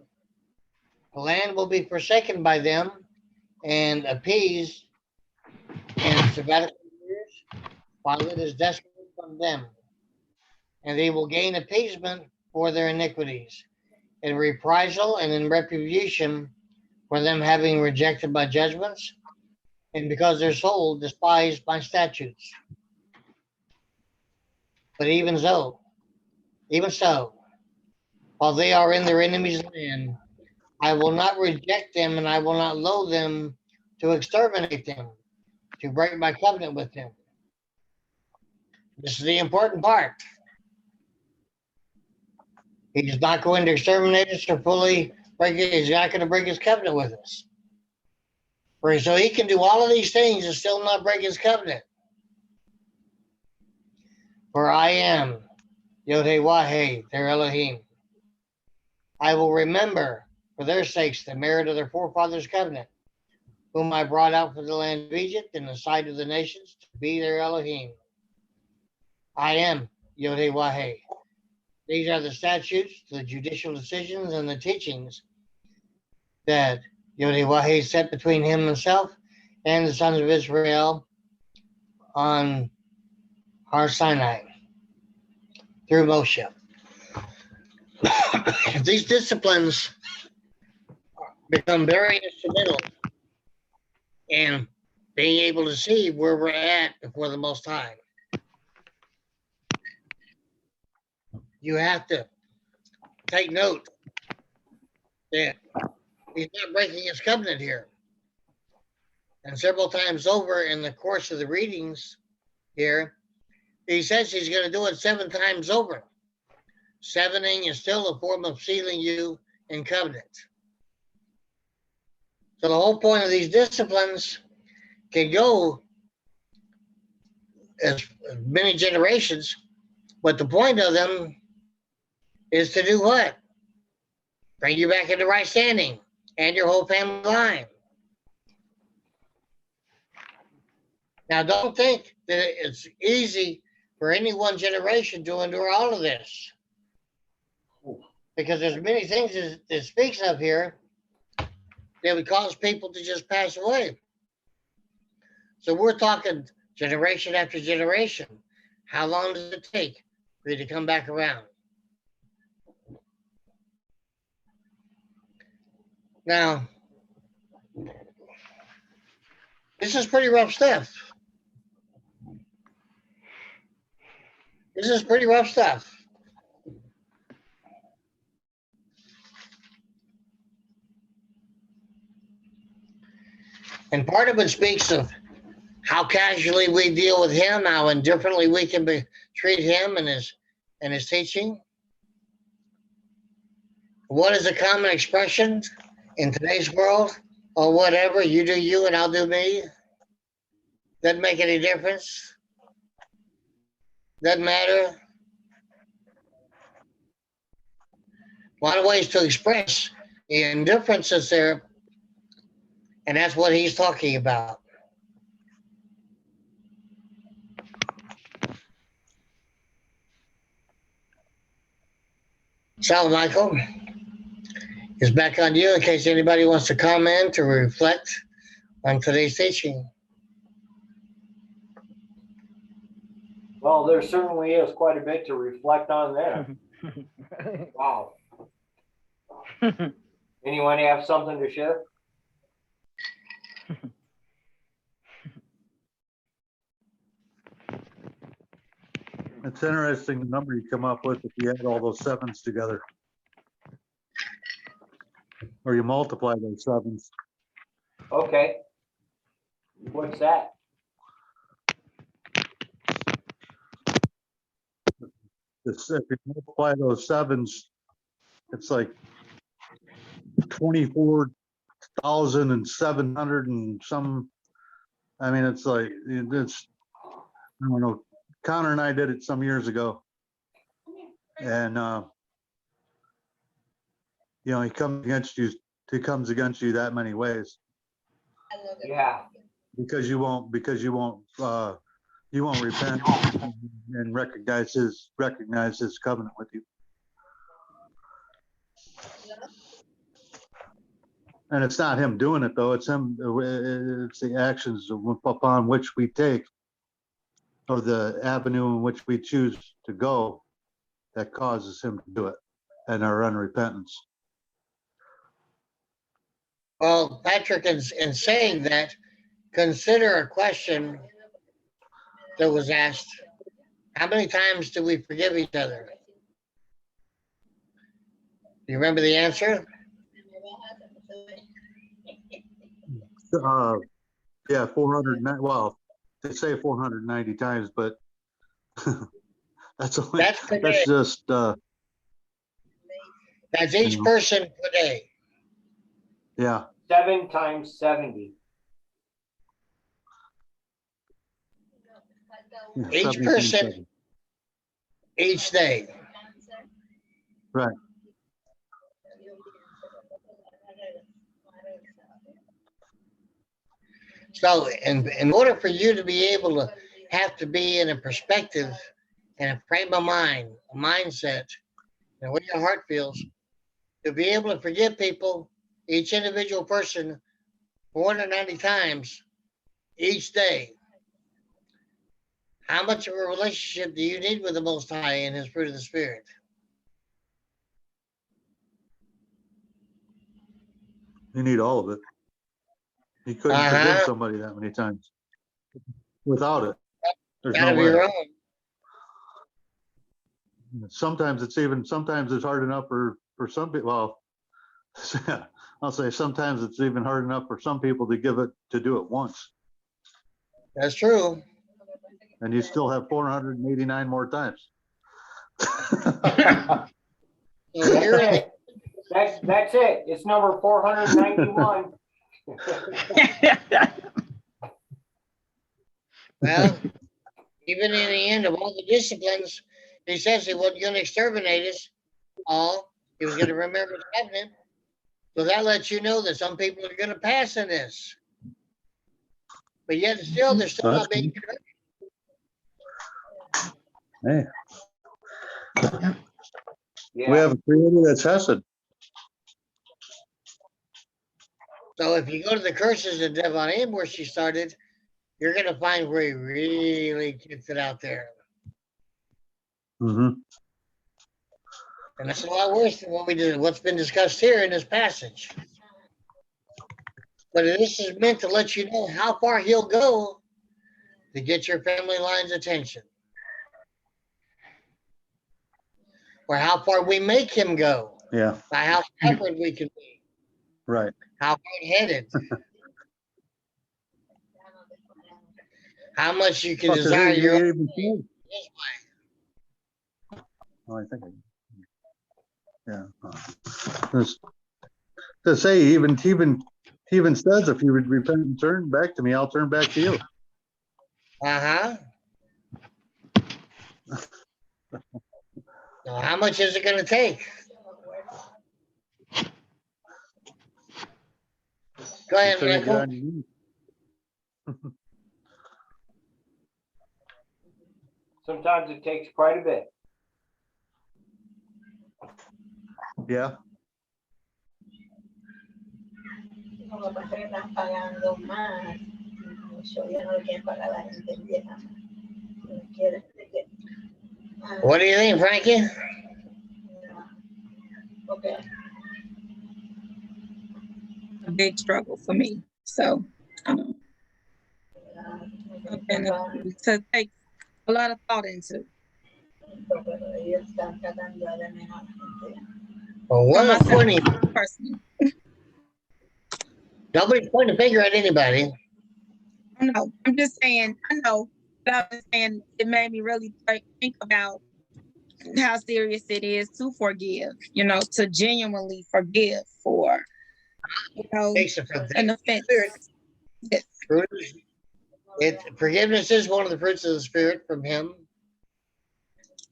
The land will be forsaken by them and appeased in sabbatical years while it is desolate from them. And they will gain appeasement for their iniquities, in reprisal and in retribution for them having rejected my judgments, and because their soul despised my statutes. But even so, while they are in their enemy's land, I will not reject them, and I will not loathe them to exterminate them, to break my covenant with them. This is the important part. He's not going to exterminate us or fully break it. He's not going to break his covenant with us. So he can do all of these things and still not break his covenant. For I am Yod-Heh-Wah-Heh, their Elohim. I will remember for their sakes the merit of their forefathers' covenant, whom I brought out from the land of Egypt in the sight of the nations to be their Elohim. I am Yod-Heh-Wah-Heh. These are the statutes, the judicial decisions, and the teachings that Yod-Heh-Wah-Heh set between himself and the sons of Israel on Har Sinai through Moshe. These disciplines become very instrumental in being able to see where we're at before the Most High. You have to take note that he's not breaking his covenant here. And several times over in the course of the readings here, he says he's going to do it 7 times over. 7ing is still a form of sealing you in covenant. So the whole point of these disciplines can go as many generations, but the point of them is to do what? Bring you back into right standing, and your whole family line. Now, don't think that it's easy for any one generation to endure all of this, because there's many things that it speaks of here that would cause people to just pass away. So we're talking generation after generation. How long does it take for you to come back around? Now, this is pretty rough stuff. This is pretty rough stuff. And part of it speaks of how casually we deal with him, how indifferently we can treat him and his teaching. What is a common expression in today's world? Or whatever, you do you and I'll do me. Doesn't make any difference. Doesn't matter. A lot of ways to express the indifference is there, and that's what he's talking about. So, Michael, it's back on you in case anybody wants to comment or reflect on today's teaching. Well, there certainly is quite a bit to reflect on there. Wow. Anyone have something to share? It's interesting the number you come up with if you add all those sevens together. Or you multiply those sevens. Okay. What's that? If you multiply those sevens, it's like 24,700 and some. I mean, it's like, it's, I don't know. Connor and I did it some years ago. And, he comes against you that many ways. Yeah. Because you won't repent and recognize his covenant with you. And it's not him doing it though, it's the actions upon which we take, or the avenue in which we choose to go, that causes him to do it, and our unrepentance. Well, Patrick, in saying that, consider a question that was asked. How many times do we forgive each other? Do you remember the answer? Yeah, 409. Well, they say 490 times, but that's just that's each person per day. Yeah. 7 times 70. Yeah, Each person, each day. Right. So in order for you to be able to have to be in a perspective and a frame of mind, a mindset, and what your heart feels, to be able to forgive people, each individual person, 490 times each day. How much of a relationship do you need with the Most High and His fruit of the Spirit? You need all of it. You couldn't forgive somebody that many times without it. There's no way. Sometimes it's hard enough for some people. Well, I'll say sometimes it's even hard enough for some people to do it once. That's true. And you still have 489 more times. That's it. It's number 491. Well, even in the end of all the disciplines, he says he wasn't going to exterminate us all. He was going to remember the covenant. So that lets you know that some people are going to pass in this. But yet still, they're still not being correct. Hey, Yeah. we have a creator that's Hesed. So if you go to the curses of Devarim where she started, you're going to find where he really gets it out there. Mm-hmm. And that's a lot worse than what we did, what's been discussed here in this passage. But this is meant to let you know how far he'll go to get your family line's attention. Or how far we make him go. Yeah, By how stubborn we can be. right. How hard-headed. How much you can desire your own way. Oh, I think yeah. To say he even says, if you would repent and turn back to me, I'll turn back to you. Uh-huh. So how much is it going to take? Go ahead, Until you get Michael. on your knees. Sometimes it takes quite a bit. Yeah. Como pasa que están pagando más, mucho ya no le quieren pagar a la gente vieja. What do you think, Frankie? Okay. A big struggle for me. So, something to take a lot of thought into. Ellos están tratando de dar menos a la gente. Well, what a funny. Personally. Nobody's pointing a finger at anybody. I know. I'm just saying, I know. But I'm just saying it made me really think about how serious it is to forgive, to genuinely forgive for, an offense. Yes. Forgiveness is one of the fruits of the Spirit from him.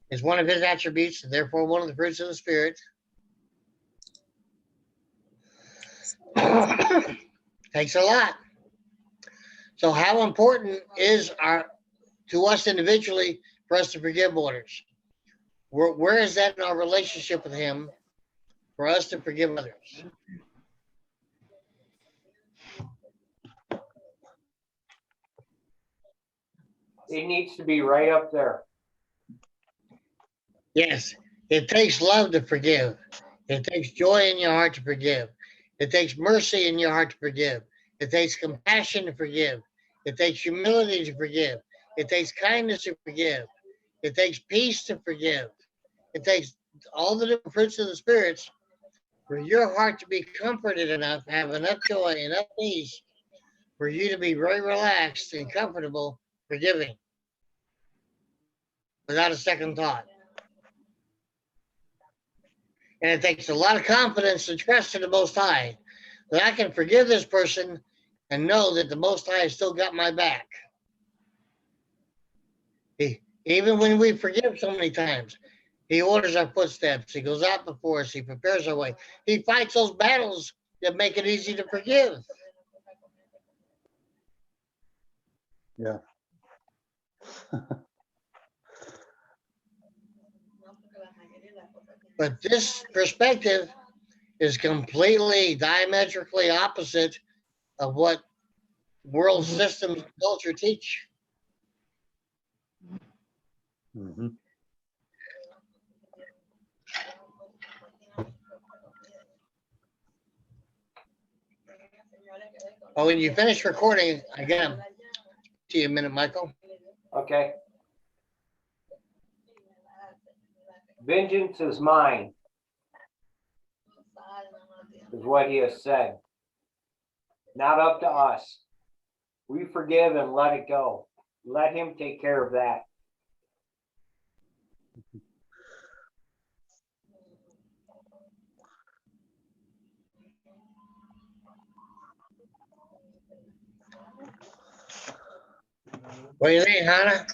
It's one of his attributes, and therefore one of the fruits of the Spirit. Takes a lot. So how important is to us individually for us to forgive others? Where is that in our relationship with him for us to forgive others? It needs to be right up there. Yes, it takes love to forgive. It takes joy in your heart to forgive. It takes mercy in your heart to forgive. It takes compassion to forgive. It takes humility to forgive. It takes kindness to forgive. It takes peace to forgive. It takes all the different fruits of the spirits for your heart to be comforted enough, have enough joy, enough peace for you to be very relaxed and comfortable forgiving without a second thought. And it takes a lot of confidence and trust in the Most High that I can forgive this person and know that the Most High has still got my back. Even when we forgive so many times, he orders our footsteps. He goes out before us. He prepares our way. He fights those battles that make it easy to forgive. Yeah. But this perspective is completely diametrically opposite of what world systems and culture teach. Mm-hmm. Oh, when you finish recording, again, to you a minute, Michael. Okay. Vengeance is mine, is what he has said. Not up to us. We forgive and let it go. Let him take care of that. What do you think, Hannah?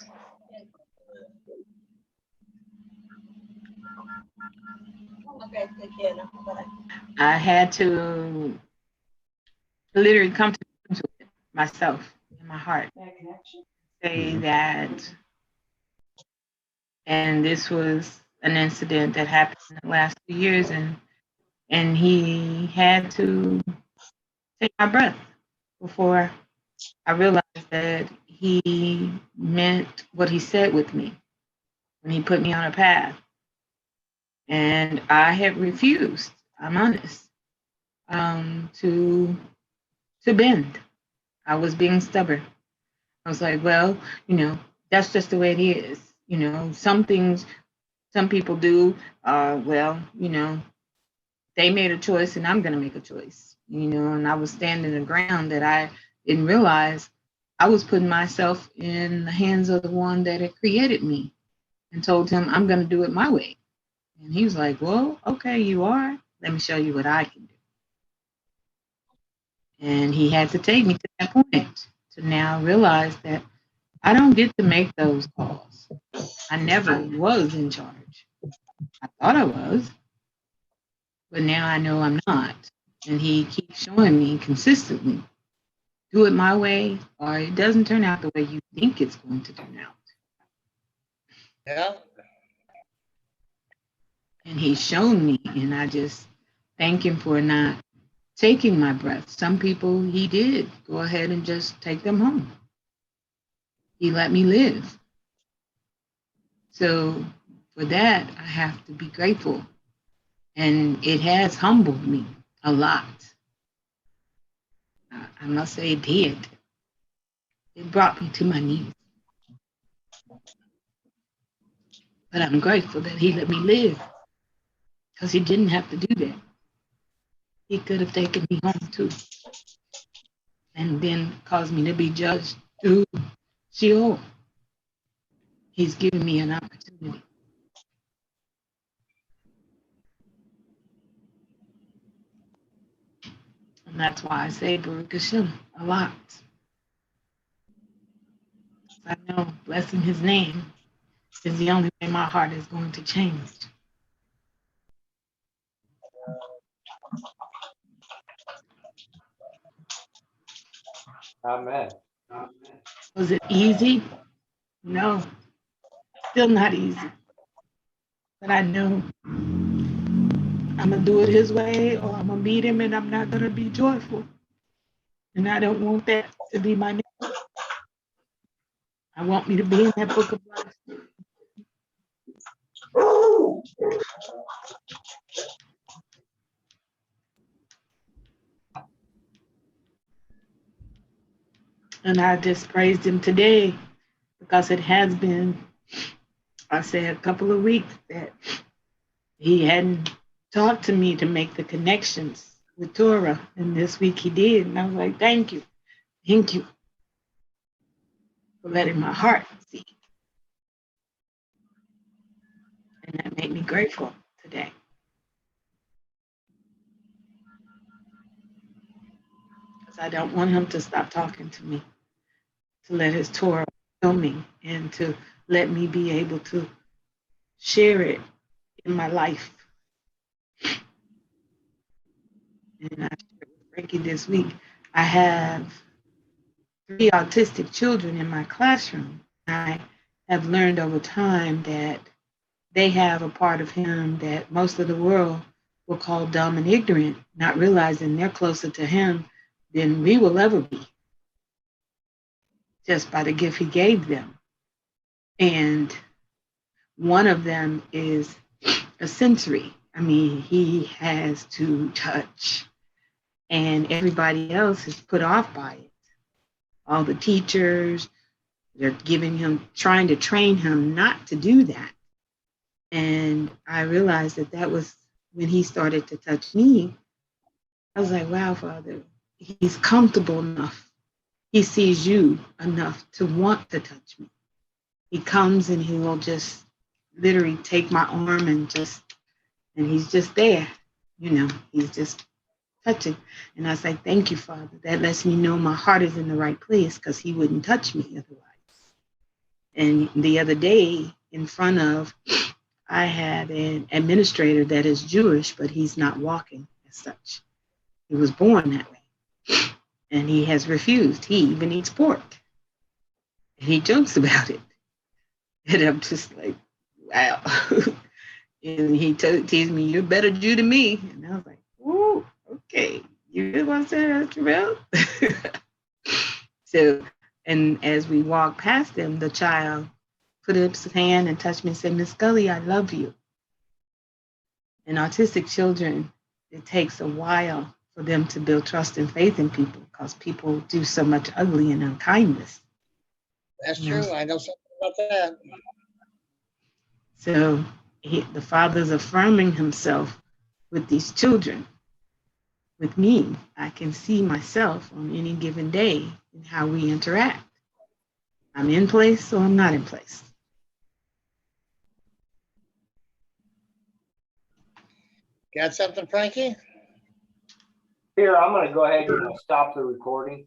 Okay, take care now. Bye. I had to literally come to it myself in my heart. Say that, and this was an incident that happened in the last 2 years, and he had to take my breath before I realized that he meant what he said with me when he put me on a path. And I had refused, I'm honest, to bend. I was being stubborn. I was like, well, that's just the way it is. Some things, some people do, well, they made a choice and I'm going to make a choice, and I was standing the ground that I didn't realize I was putting myself in the hands of the one that had created me and told him I'm going to do it my way. And he was like, well, okay, you are. Let me show you what I can do. And he had to take me to that point to now realize that I don't get to make those calls. I never was in charge. I thought I was, but now I know I'm not. And he keeps showing me consistently, do it my way, or it doesn't turn out the way you think it's going to turn out. Yeah. And he's shown me, and I just thank him for not taking my breath. Some people, he did go ahead and just take them home. He let me live. So for that, I have to be grateful. And it has humbled me a lot. I must say it did. It brought me to my knees. But I'm grateful that he let me live, because he didn't have to do that. He could have taken me home too, and then caused me to be judged through Sheol. He's given me an opportunity. And that's why I say Baruch Hashem a lot. I know blessing his name is the only way my heart is going to change. Amen. Was it easy? No, still not easy. But I know I'm going to do it his way, or I'm going to meet him and I'm not going to be joyful. And I don't want that to be my name. I want me to be in that book of life. And I just praised him today, because it has been, I say, a couple of weeks that he hadn't talked to me to make the connections with Torah. And this week he did. And I was like, thank you. Thank you for letting my heart see. And that made me grateful today. Because I don't want him to stop talking to me, to let his Torah fill me, and to let me be able to share it in my life. And I shared with Frankie this week, I have 3 autistic children in my classroom. I have learned over time that they have a part of him that most of the world will call dumb and ignorant, not realizing they're closer to him than we will ever be, just by the gift he gave them. And one of them is a sensory. I mean, he has to touch, and everybody else is put off by it. All the teachers, they're giving him, trying to train him not to do that. And I realized that was when he started to touch me. I was like, wow, Father, he's comfortable enough. He sees you enough to want to touch me. He comes and he will just literally take my arm and he's just there. He's just touching. And I say, thank you, Father. That lets me know my heart is in the right place, because he wouldn't touch me otherwise. And the other day, in front of I had an administrator that is Jewish, but he's not walking as such. He was born that way. And he has refused. He even eats pork. And he jokes about it. And I'm just like, wow. And he teased me, you're a better Jew than me. And I was like, ooh, okay. You really want to say that, Terrell? So, and as we walked past him, the child put up his hand and touched me and said, Miss Scully, I love you. And autistic children, it takes a while for them to build trust and faith in people because people do so much ugly and unkindness. That's true. I know something about that. So the father's affirming himself with these children. With me, I can see myself on any given day in how we interact. I'm in place or I'm not in place. Got something, Frankie? Here, I'm gonna go ahead and stop the recording.